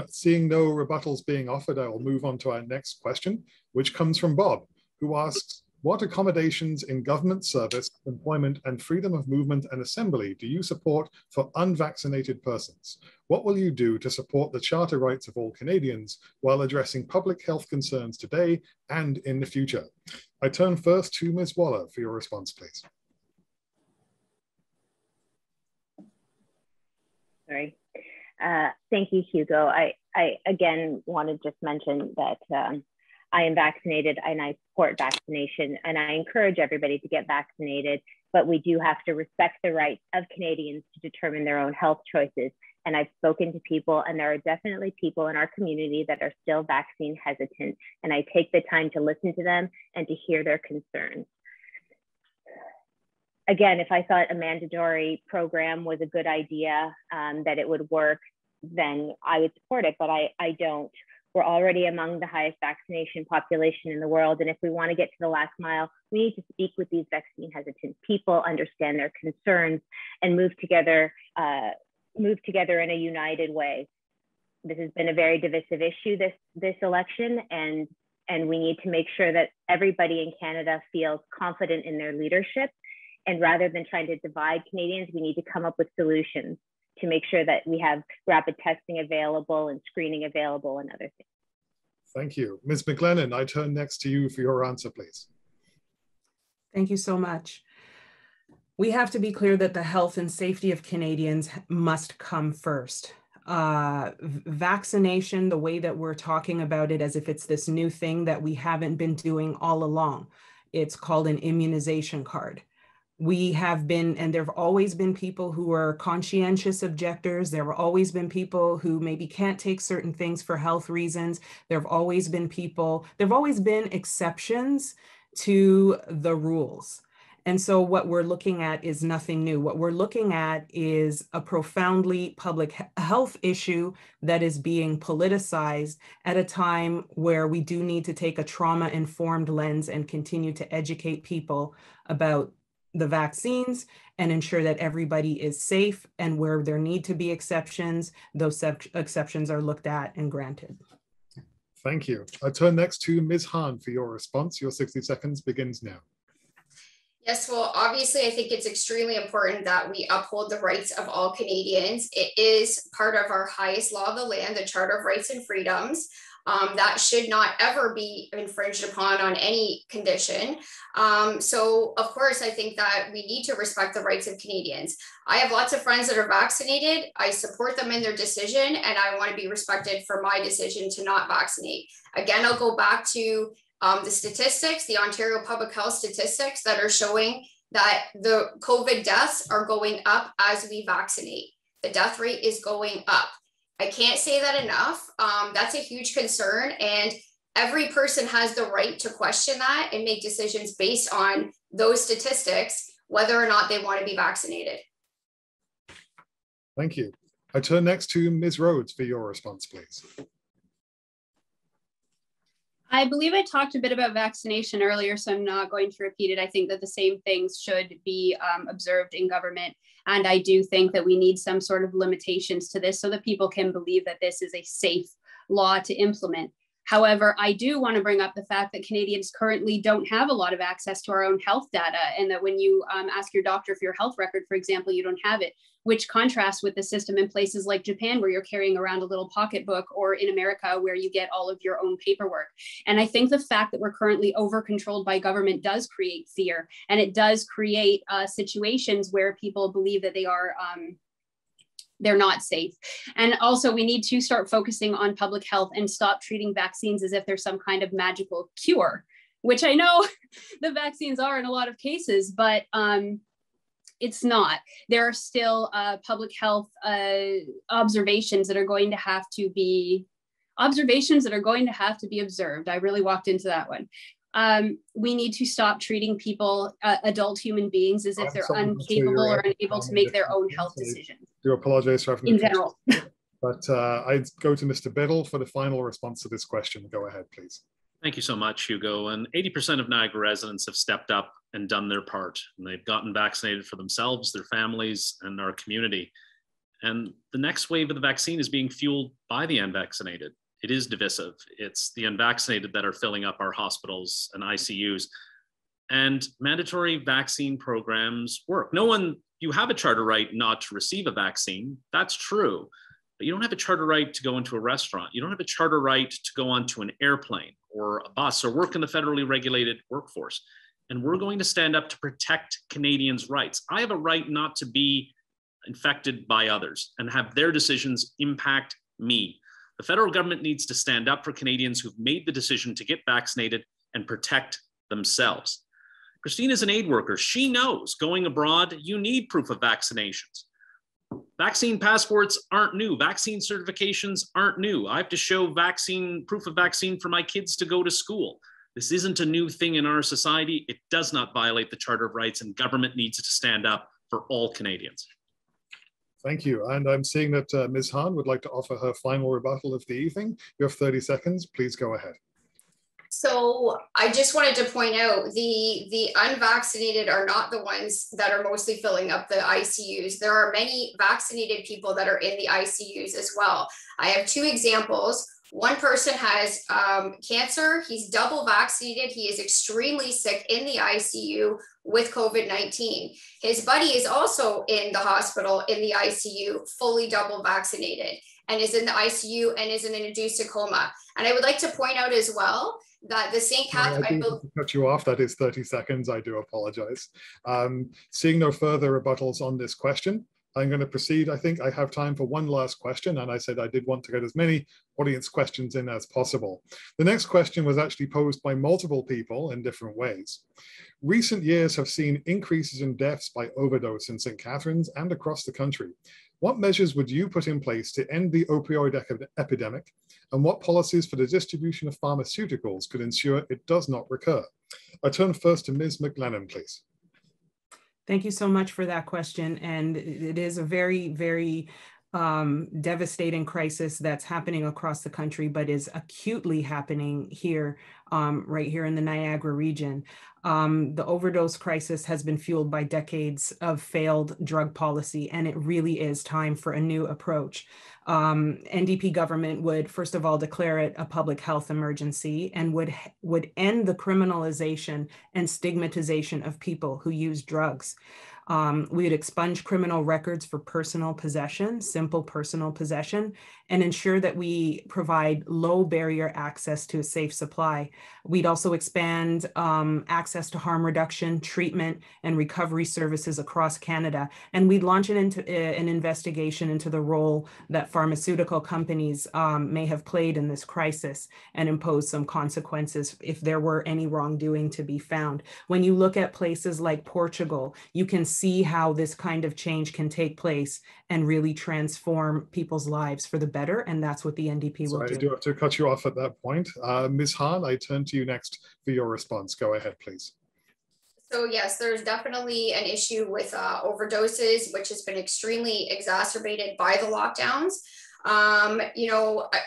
S2: Seeing no rebuttals being offered, I will move on to our next question, which comes from Bob, who asks, what accommodations in government service, employment, and freedom of movement and assembly do you support for unvaccinated persons? What will you do to support the charter rights of all Canadians while addressing public health concerns today and in the future? I turn first to Ms. Waller for your response, please.
S5: Sorry. Thank you, Hugo. I again want to just mention that I am vaccinated and I support vaccination, and I encourage everybody to get vaccinated, but we do have to respect the rights of Canadians to determine their own health choices. And I've spoken to people, and there are definitely people in our community that are still vaccine hesitant, and I take the time to listen to them and to hear their concerns. Again, if I thought a mandatory program was a good idea, that it would work, then I would support it, but I don't. We're already among the highest vaccination population in the world. And if we want to get to the last mile, we need to speak with these vaccine hesitant people, understand their concerns, and move together in a united way. This has been a very divisive issue this election, and we need to make sure that everybody in Canada feels confident in their leadership. And rather than trying to divide Canadians, we need to come up with solutions to make sure that we have rapid testing available and screening available and other things.
S2: Thank you. Ms. McLennan, I turn next to you for your answer, please.
S6: Thank you so much. We have to be clear that the health and safety of Canadians must come first. Vaccination, the way that we're talking about it as if it's this new thing that we haven't been doing all along, it's called an immunization card. We have been, and there have always been people who are conscientious objectors. There have always been people who maybe can't take certain things for health reasons. There have always been exceptions to the rules. And so what we're looking at is nothing new. What we're looking at is a profoundly public health issue that is being politicized at a time where we do need to take a trauma-informed lens and continue to educate people about the vaccines and ensure that everybody is safe, and where there need to be exceptions, those exceptions are looked at and granted.
S2: Thank you. I turn next to Ms. Hahn for your response. Your 60 seconds begins now.
S7: Yes, well, obviously, I think it's extremely important that we uphold the rights of all Canadians. It is part of our highest law of the land, the Charter of Rights and Freedoms. That should not ever be infringed upon on any condition. So, of course, I think that we need to respect the rights of Canadians. I have lots of friends that are vaccinated. I support them in their decision, and I want to be respected for my decision to not vaccinate. Again, I'll go back to the statistics, the Ontario Public Health statistics that are showing that the COVID deaths are going up as we vaccinate. The death rate is going up. I can't say that enough. That's a huge concern, and every person has the right to question that and make decisions based on those statistics, whether or not they want to be vaccinated.
S2: Thank you. I turn next to Ms. Rhodes for your response, please.
S3: I believe I talked a bit about vaccination earlier, so I'm not going to repeat it. I think that the same things should be observed in government. And I do think that we need some sort of limitations to this so that people can believe that this is a safe law to implement. However, I do want to bring up the fact that Canadians currently don't have a lot of access to our own health data, and that when you ask your doctor for your health record, for example, you don't have it, which contrasts with the system in places like Japan, where you're carrying around a little pocketbook, or in America, where you get all of your own paperwork. And I think the fact that we're currently over-controlled by government does create fear, and it does create situations where people believe that they're not safe. And also, we need to start focusing on public health and stop treating vaccines as if they're some kind of magical cure. which I know the vaccines are in a lot of cases, but it's not. There are still public health observations that are going to have to be observed. I really walked into that one. We need to stop treating people, adult human beings, as if they're incapable or unable to make their own health decisions.
S2: I do apologize for having
S3: in general.
S2: But I'd go to Mr. Biddle for the final response to this question. Go ahead, please.
S4: Thank you so much, Hugo. And 80% of Niagara residents have stepped up and done their part. And they've gotten vaccinated for themselves, their families, and our community. And the next wave of the vaccine is being fueled by the unvaccinated. It is divisive. It's the unvaccinated that are filling up our hospitals and ICUs. And mandatory vaccine programs work. You have a charter right not to receive a vaccine. That's true. But you don't have a charter right to go into a restaurant. You don't have a charter right to go onto an airplane or a bus or work in the federally regulated workforce. And we're going to stand up to protect Canadians' rights. I have a right not to be infected by others and have their decisions impact me. The federal government needs to stand up for Canadians who've made the decision to get vaccinated and protect themselves. Christine is an aid worker. She knows going abroad, you need proof of vaccinations. Vaccine passports aren't new. Vaccine certifications aren't new. I have to show proof of vaccine for my kids to go to school. This isn't a new thing in our society. It does not violate the Charter of Rights, and government needs to stand up for all Canadians.
S2: Thank you. And I'm seeing that Ms. Hahn would like to offer her final rebuttal of the evening. You have 30 seconds. Please go ahead.
S7: So I just wanted to point out the unvaccinated are not the ones that are mostly filling up the ICUs. There are many vaccinated people that are in the ICUs as well. I have two examples. One person has cancer. He's double vaccinated. He is extremely sick in the ICU with COVID-19. His buddy is also in the hospital in the ICU, fully double vaccinated, and is in the ICU and is in an induced coma. And I would like to point out as well that the St. Catharines—
S2: I do cut you off. That is 30 seconds. I do apologize. Seeing no further rebuttals on this question, I'm going to proceed. I think I have time for one last question, and I said I did want to get as many audience questions in as possible. The next question was actually posed by multiple people in different ways. Recent years have seen increases in deaths by overdose in St. Catharines and across the country. What measures would you put in place to end the opioid epidemic, and what policies for the distribution of pharmaceuticals could ensure it does not recur? I turn first to Ms. McLennan, please.
S6: Thank you so much for that question. And it is a very, very devastating crisis that's happening across the country, but is acutely happening here, right here in the Niagara region. The overdose crisis has been fueled by decades of failed drug policy, and it really is time for a new approach. NDP government would, first of all, declare it a public health emergency and would end the criminalization and stigmatization of people who use drugs. We would expunge criminal records for personal possession, simple personal possession, and ensure that we provide low barrier access to a safe supply. We'd also expand access to harm reduction, treatment, and recovery services across Canada. And we'd launch an investigation into the role that pharmaceutical companies may have played in this crisis and impose some consequences if there were any wrongdoing to be found. When you look at places like Portugal, you can see how this kind of change can take place and really transform people's lives for the better, and that's what the NDP will do.
S2: I do have to cut you off at that point. Ms. Hahn, I turn to you next for your response. Go ahead, please.
S7: So yes, there's definitely an issue with overdoses, which has been extremely exacerbated by the lockdowns.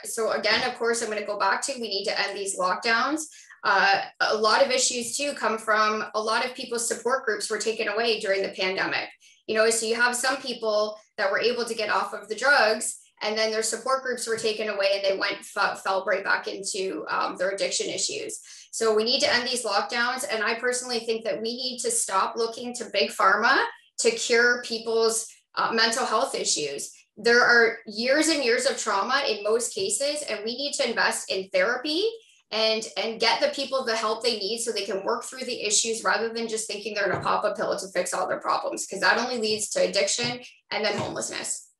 S7: So again, of course, I'm going to go back to, we need to end these lockdowns. A lot of issues too come from a lot of people's support groups were taken away during the pandemic. So you have some people that were able to get off of the drugs, and then their support groups were taken away and they fell right back into their addiction issues. So we need to end these lockdowns. And I personally think that we need to stop looking to big pharma to cure people's mental health issues. There are years and years of trauma in most cases, and we need to invest in therapy and get the people the help they need so they can work through the issues rather than just thinking they're going to pop a pill to fix all their problems, because that only leads to addiction and then homelessness.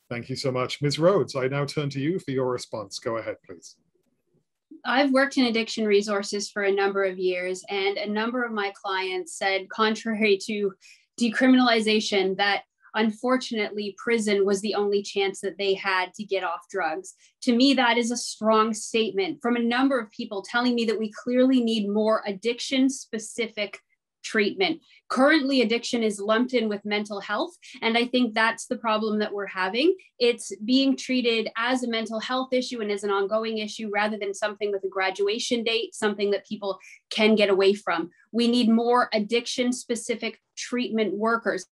S2: Thank you so much. Ms. Rhodes, I now turn to you for your response. Go ahead, please.
S3: I've worked in addiction resources for a number of years, and a number of my clients said, contrary to decriminalization, that unfortunately prison was the only chance that they had to get off drugs. To me, that is a strong statement from a number of people telling me that we clearly need more addiction-specific treatment. Currently, addiction is lumped in with mental health, and I think that's the problem that we're having. It's being treated as a mental health issue and as an ongoing issue rather than something with a graduation date, something that people can get away from. We need more addiction-specific treatment workers.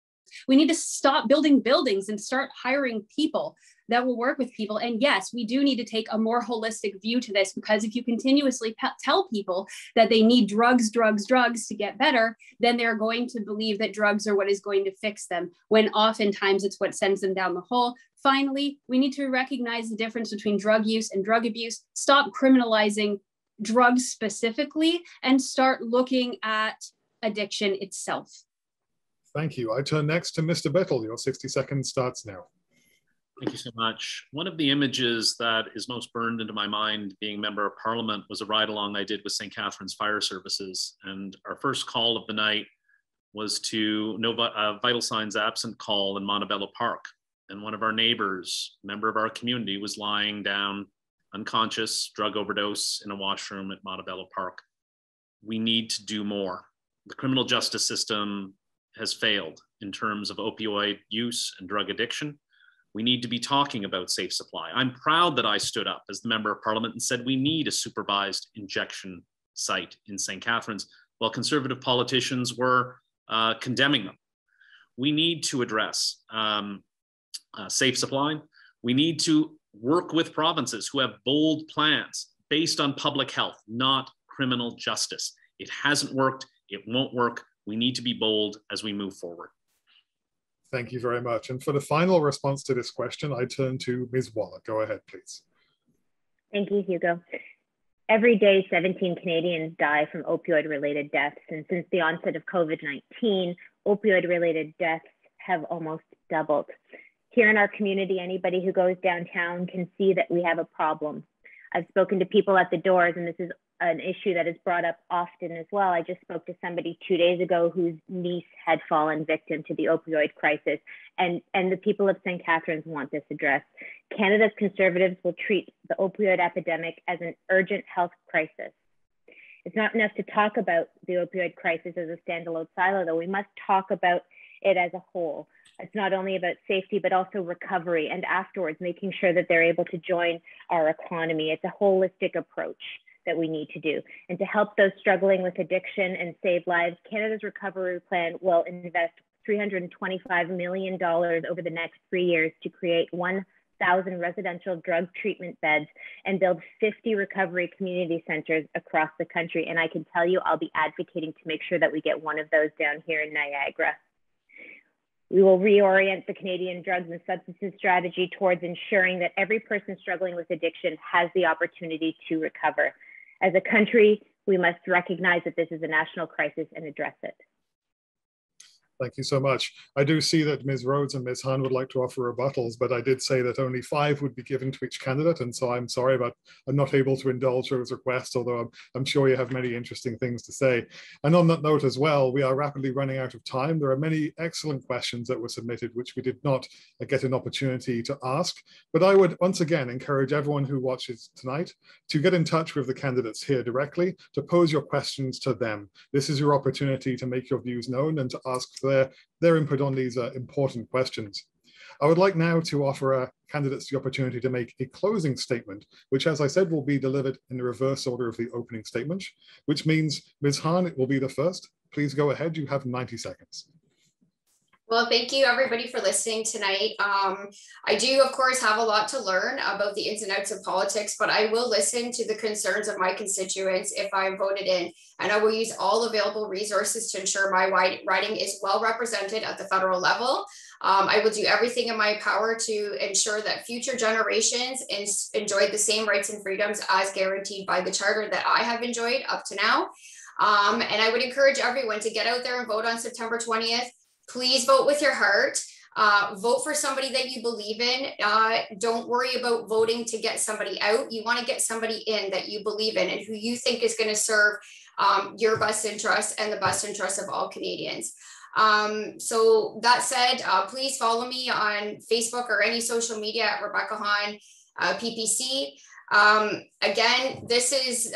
S3: We need to stop building buildings and start hiring people that will work with people. And yes, we do need to take a more holistic view to this, because if you continuously tell people that they need drugs to get better, then they're going to believe that drugs are what is going to fix them, when oftentimes it's what sends them down the hole. Finally, we need to recognize the difference between drug use and drug abuse, stop criminalizing drugs specifically, and start looking at addiction itself.
S2: Thank you. I turn next to Mr. Rebuttal. Your 60 seconds starts now.
S4: Thank you so much. One of the images that is most burned into my mind being member of parliament was a ride along I did with St. Catharines Fire Services. And our first call of the night was to a vital signs absent call in Montebello Park. And one of our neighbors, member of our community, was lying down unconscious, drug overdose in a washroom at Montebello Park. We need to do more. The criminal justice system has failed in terms of opioid use and drug addiction. We need to be talking about safe supply. I'm proud that I stood up as the member of parliament and said we need a supervised injection site in St. Catharines, while conservative politicians were condemning them. We need to address safe supply. We need to work with provinces who have bold plans based on public health, not criminal justice. It hasn't worked. It won't work. We need to be bold as we move forward.
S2: Thank you very much. And for the final response to this question, I turn to Ms. Waller. Go ahead, please.
S5: Thank you, Hugo. Every day, 17 Canadians die from opioid-related deaths. And since the onset of COVID-19, opioid-related deaths have almost doubled. Here in our community, anybody who goes downtown can see that we have a problem. I've spoken to people at the doors, and this is an issue that is brought up often as well. I just spoke to somebody 2 days ago whose niece had fallen victim to the opioid crisis, and the people of St. Catharines want this addressed. Canada's Conservatives will treat the opioid epidemic as an urgent health crisis. It's not enough to talk about the opioid crisis as a standalone silo, though. We must talk about it as a whole. It's not only about safety, but also recovery, and afterwards making sure that they're able to join our economy. It's a holistic approach that we need to do. And to help those struggling with addiction and save lives, Canada's recovery plan will invest $325 million over the next 3 years to create 1,000 residential drug treatment beds and build 50 recovery community centers across the country. And I can tell you, I'll be advocating to make sure that we get one of those down here in Niagara. We will reorient the Canadian drugs and substances strategy towards ensuring that every person struggling with addiction has the opportunity to recover. As a country, we must recognize that this is a national crisis and address it.
S2: Thank you so much. I do see that Ms. Rhodes and Ms. Hahn would like to offer rebuttals, but I did say that only 5 would be given to each candidate, and so I'm sorry, but I'm not able to indulge those requests, although I'm sure you have many interesting things to say. And on that note as well, we are rapidly running out of time. There are many excellent questions that were submitted, which we did not get an opportunity to ask, but I would once again encourage everyone who watches tonight to get in touch with the candidates here directly, to pose your questions to them. This is your opportunity to make your views known and to ask their input on these important questions. I would like now to offer candidates the opportunity to make a closing statement, which, as I said, will be delivered in the reverse order of the opening statement, which means Ms. Hahn will be the first. Please go ahead. You have 90 seconds.
S7: Well, thank you everybody for listening tonight. I do, of course, have a lot to learn about the ins and outs of politics, but I will listen to the concerns of my constituents if I'm voted in, and I will use all available resources to ensure my riding is well represented at the federal level. I will do everything in my power to ensure that future generations enjoy the same rights and freedoms as guaranteed by the charter that I have enjoyed up to now. And I would encourage everyone to get out there and vote on September 20th. Please vote with your heart. Vote for somebody that you believe in. Don't worry about voting to get somebody out. You want to get somebody in that you believe in and who you think is going to serve your best interests and the best interests of all Canadians. So that said, please follow me on Facebook or any social media at Rebecca Hahn, PPC. Again,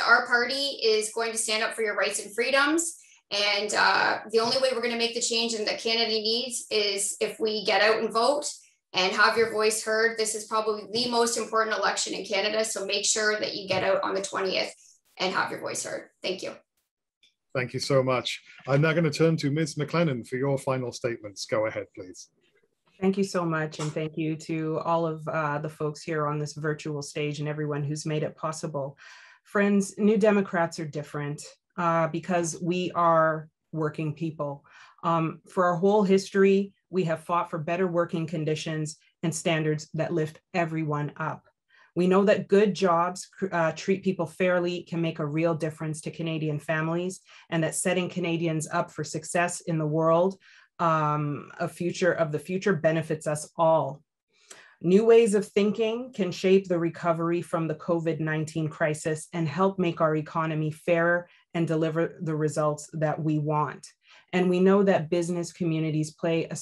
S7: our party is going to stand up for your rights and freedoms. And the only way we're going to make the change that Canada needs is if we get out and vote and have your voice heard. This is probably the most important election in Canada. So make sure that you get out on the 20th and have your voice heard. Thank you.
S2: Thank you so much. I'm now going to turn to Ms. McLennan for your final statements. Go ahead, please.
S6: Thank you so much. And thank you to all of the folks here on this virtual stage and everyone who's made it possible. Friends, New Democrats are different because we are working people. For our whole history, we have fought for better working conditions and standards that lift everyone up. We know that good jobs treat people fairly, can make a real difference to Canadian families, and that setting Canadians up for success in the world, the future benefits us all. New ways of thinking can shape the recovery from the COVID-19 crisis and help make our economy fairer and deliver the results that we want. And we know that business communities play a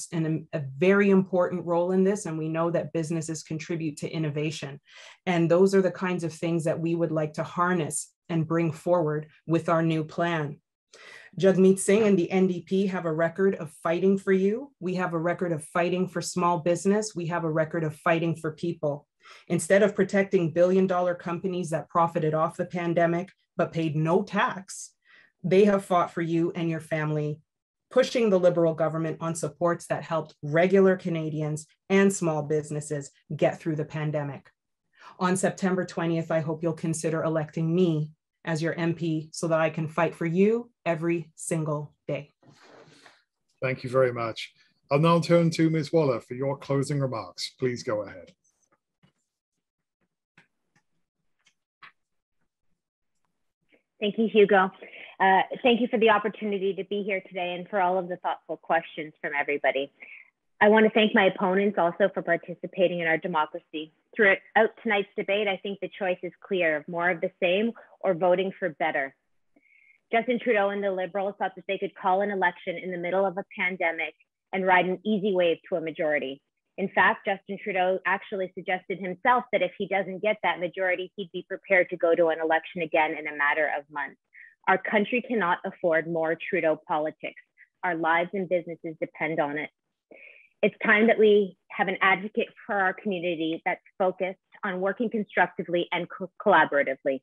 S6: very important role in this, and we know that businesses contribute to innovation. And those are the kinds of things that we would like to harness and bring forward with our new plan. Jagmeet Singh and the NDP have a record of fighting for you. We have a record of fighting for small business. We have a record of fighting for people. Instead of protecting billion-dollar companies that profited off the pandemic but paid no tax, they have fought for you and your family, pushing the Liberal government on supports that helped regular Canadians and small businesses get through the pandemic. On September 20th, I hope you'll consider electing me as your MP so that I can fight for you every single day.
S2: Thank you very much. I'll now turn to Ms. Waller for your closing remarks. Please go ahead.
S5: Thank you, Hugo. Thank you for the opportunity to be here today and for all of the thoughtful questions from everybody. I want to thank my opponents also for participating in our democracy. Throughout tonight's debate, I think the choice is clear of more of the same or voting for better. Justin Trudeau and the Liberals thought that they could call an election in the middle of a pandemic and ride an easy wave to a majority. In fact, Justin Trudeau actually suggested himself that if he doesn't get that majority, he'd be prepared to go to an election again in a matter of months. Our country cannot afford more Trudeau politics. Our lives and businesses depend on it. It's time that we have an advocate for our community that's focused on working constructively and collaboratively.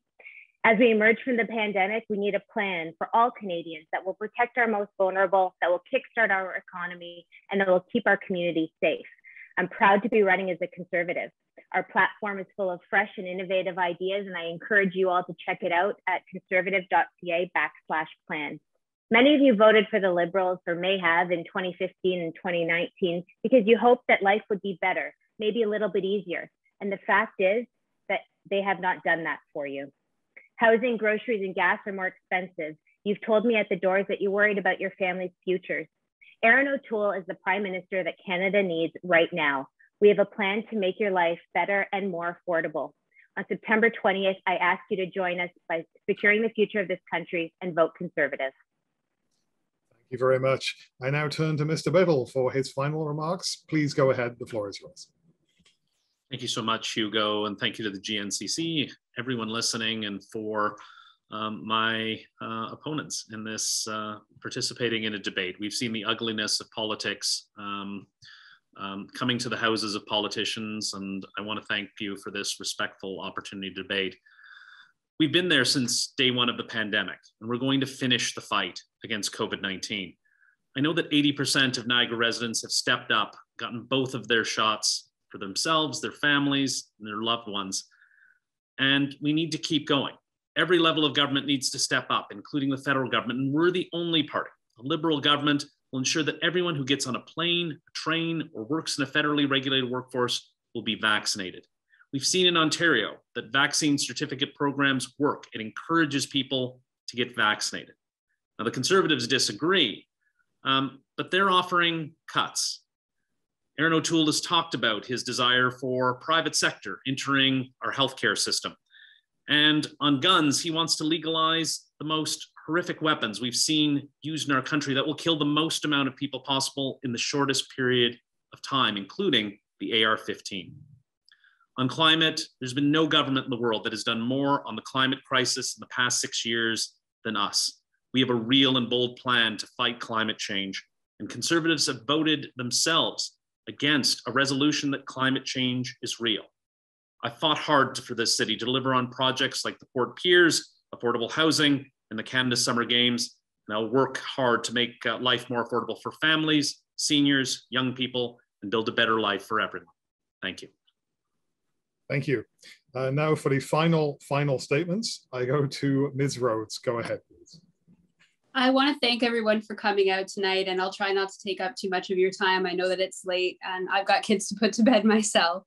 S5: As we emerge from the pandemic, we need a plan for all Canadians that will protect our most vulnerable, that will kickstart our economy, and that will keep our community safe. I'm proud to be running as a Conservative. Our platform is full of fresh and innovative ideas, and I encourage you all to check it out at conservative.ca/plan. Many of you voted for the Liberals, or may have, in 2015 and 2019 because you hoped that life would be better, maybe a little bit easier. And the fact is that they have not done that for you. Housing, groceries, and gas are more expensive. You've told me at the doors that you're worried about your family's futures. Erin O'Toole is the Prime Minister that Canada needs right now. We have a plan to make your life better and more affordable. On September 20th, I ask you to join us by securing the future of this country and vote Conservative.
S2: Thank you very much. I now turn to Mr. Biddle for his final remarks. Please go ahead. The floor is yours.
S4: Thank you so much, Hugo, and thank you to the GNCC, everyone listening, and for my opponents in this participating in a debate. We've seen the ugliness of politics coming to the houses of politicians, and I want to thank you for this respectful opportunity to debate. We've been there since day one of the pandemic, and we're going to finish the fight against COVID-19. I know that 80% of Niagara residents have stepped up, gotten both of their shots for themselves, their families, and their loved ones, and we need to keep going. Every level of government needs to step up, including the federal government, and we're the only party. A Liberal government will ensure that everyone who gets on a plane, a train, or works in a federally regulated workforce will be vaccinated. We've seen in Ontario that vaccine certificate programs work. It encourages people to get vaccinated. Now, the Conservatives disagree, but they're offering cuts. Aaron O'Toole has talked about his desire for private sector entering our healthcare system. And on guns, he wants to legalize the most horrific weapons we've seen used in our country that will kill the most amount of people possible in the shortest period of time, including the AR-15. On climate, there's been no government in the world that has done more on the climate crisis in the past 6 years than us. We have a real and bold plan to fight climate change, and conservatives have voted themselves against a resolution that climate change is real. I fought hard for this city to deliver on projects like the Port Piers, affordable housing, and the Canada Summer Games. And I'll work hard to make life more affordable for families, seniors, young people, and build a better life for everyone. Thank you.
S2: Thank you. Now for the final statements, I go to Ms. Rhodes. Go ahead, please.
S3: I want to thank everyone for coming out tonight, and I'll try not to take up too much of your time. I know that it's late and I've got kids to put to bed myself.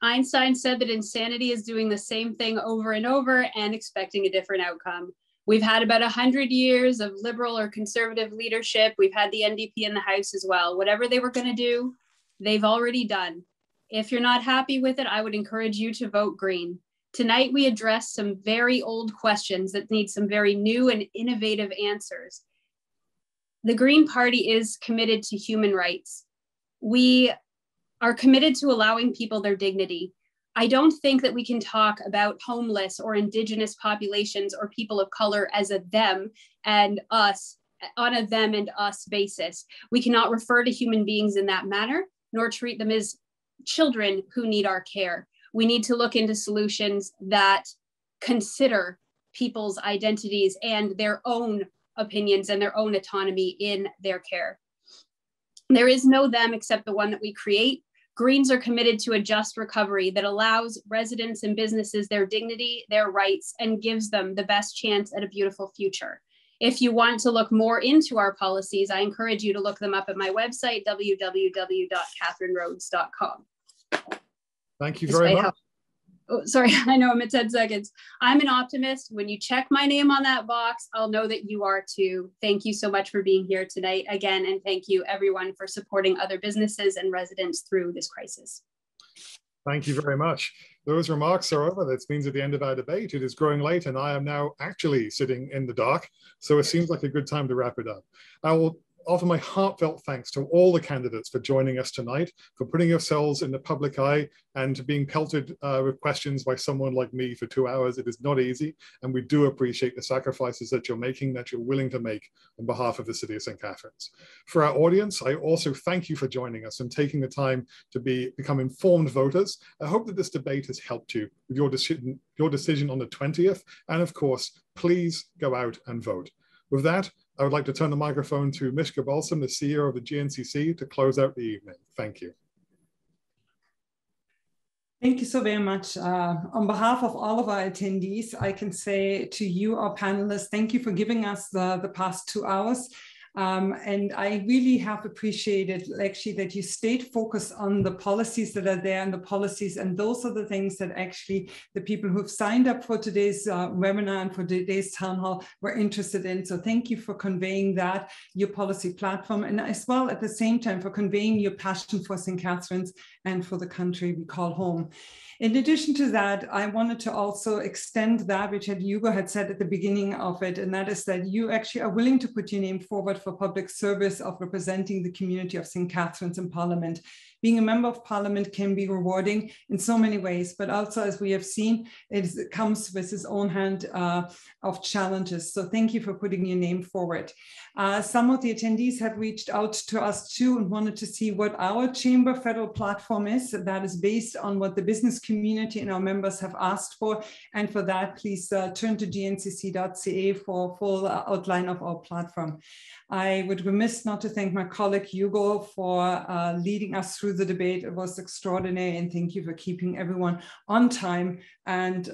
S3: Einstein said that insanity is doing the same thing over and over and expecting a different outcome. We've had about 100 years of liberal or conservative leadership. We've had the NDP in the House as well. Whatever they were going to do, they've already done. If you're not happy with it, I would encourage you to vote Green. Tonight, we address some very old questions that need some very new and innovative answers. The Green Party is committed to human rights. We are committed to allowing people their dignity. I don't think that we can talk about homeless or Indigenous populations or people of color as a them and us, on a them and us basis. We cannot refer to human beings in that manner, nor treat them as children who need our care. We need to look into solutions that consider people's identities and their own opinions and their own autonomy in their care. There is no them except the one that we create. Greens are committed to a just recovery that allows residents and businesses their dignity, their rights, and gives them the best chance at a beautiful future. If you want to look more into our policies, I encourage you to look them up at my website, www.catharineroads.com.
S2: Thank you very much.
S3: Oh, sorry, I know I'm at 10 seconds. I'm an optimist. When you check my name on that box, I'll know that you are too. Thank you so much for being here tonight again. And thank you everyone for supporting other businesses and residents through this crisis.
S2: Thank you very much. Those remarks are over. That means at the end of our debate, it is growing late and I am now actually sitting in the dark. So it seems like a good time to wrap it up. I will offer my heartfelt thanks to all the candidates for joining us tonight, for putting yourselves in the public eye and being pelted with questions by someone like me for 2 hours. It is not easy, and we do appreciate the sacrifices that you're making, that you're willing to make on behalf of the City of St. Catharines. For our audience, I also thank you for joining us and taking the time to become informed voters. I hope that this debate has helped you with your decision on the 20th, and of course, please go out and vote. With that, I would like to turn the microphone to Mishka Balsam, the CEO of the GNCC, to close out the evening. Thank you.
S1: Thank you so very much. On behalf of all of our attendees, I can say to you, our panelists, thank you for giving us the past 2 hours. And I really have appreciated actually that you stayed focused on the policies that are there and the policies, and those are the things that actually the people who've signed up for today's webinar and for today's town hall were interested in. So thank you for conveying that, your policy platform, and as well at the same time for conveying your passion for St. Catharines and for the country we call home. In addition to that, I wanted to also extend that which Hugo had said at the beginning of it, and that is that you actually are willing to put your name forward for public service of representing the community of St. Catharines in Parliament. Being a member of Parliament can be rewarding in so many ways, but also, as we have seen, it comes with its own hand of challenges. So thank you for putting your name forward. Some of the attendees have reached out to us too and wanted to see what our chamber federal platform is. That is based on what the business community and our members have asked for. And for that, please turn to gncc.ca for a full outline of our platform. I would be remiss not to thank my colleague Hugo for leading us through the debate. It was extraordinary, and thank you for keeping everyone on time and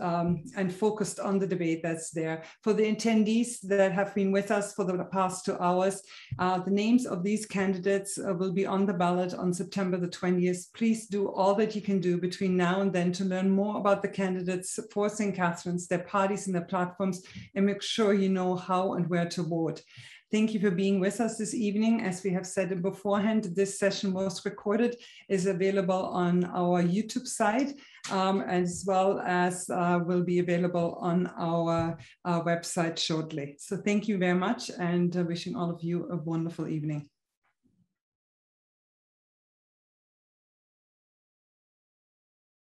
S1: focused on the debate that's there. For the attendees that have been with us for the past 2 hours, the names of these candidates will be on the ballot on September the 20th. Please do all that you can do between now and then to learn more about the candidates for St. Catharines, their parties and their platforms, and make sure you know how and where to vote. Thank you for being with us this evening. As we have said beforehand, this session was recorded, is available on our YouTube site, as well as will be available on our website shortly. So thank you very much, and wishing all of you a wonderful evening.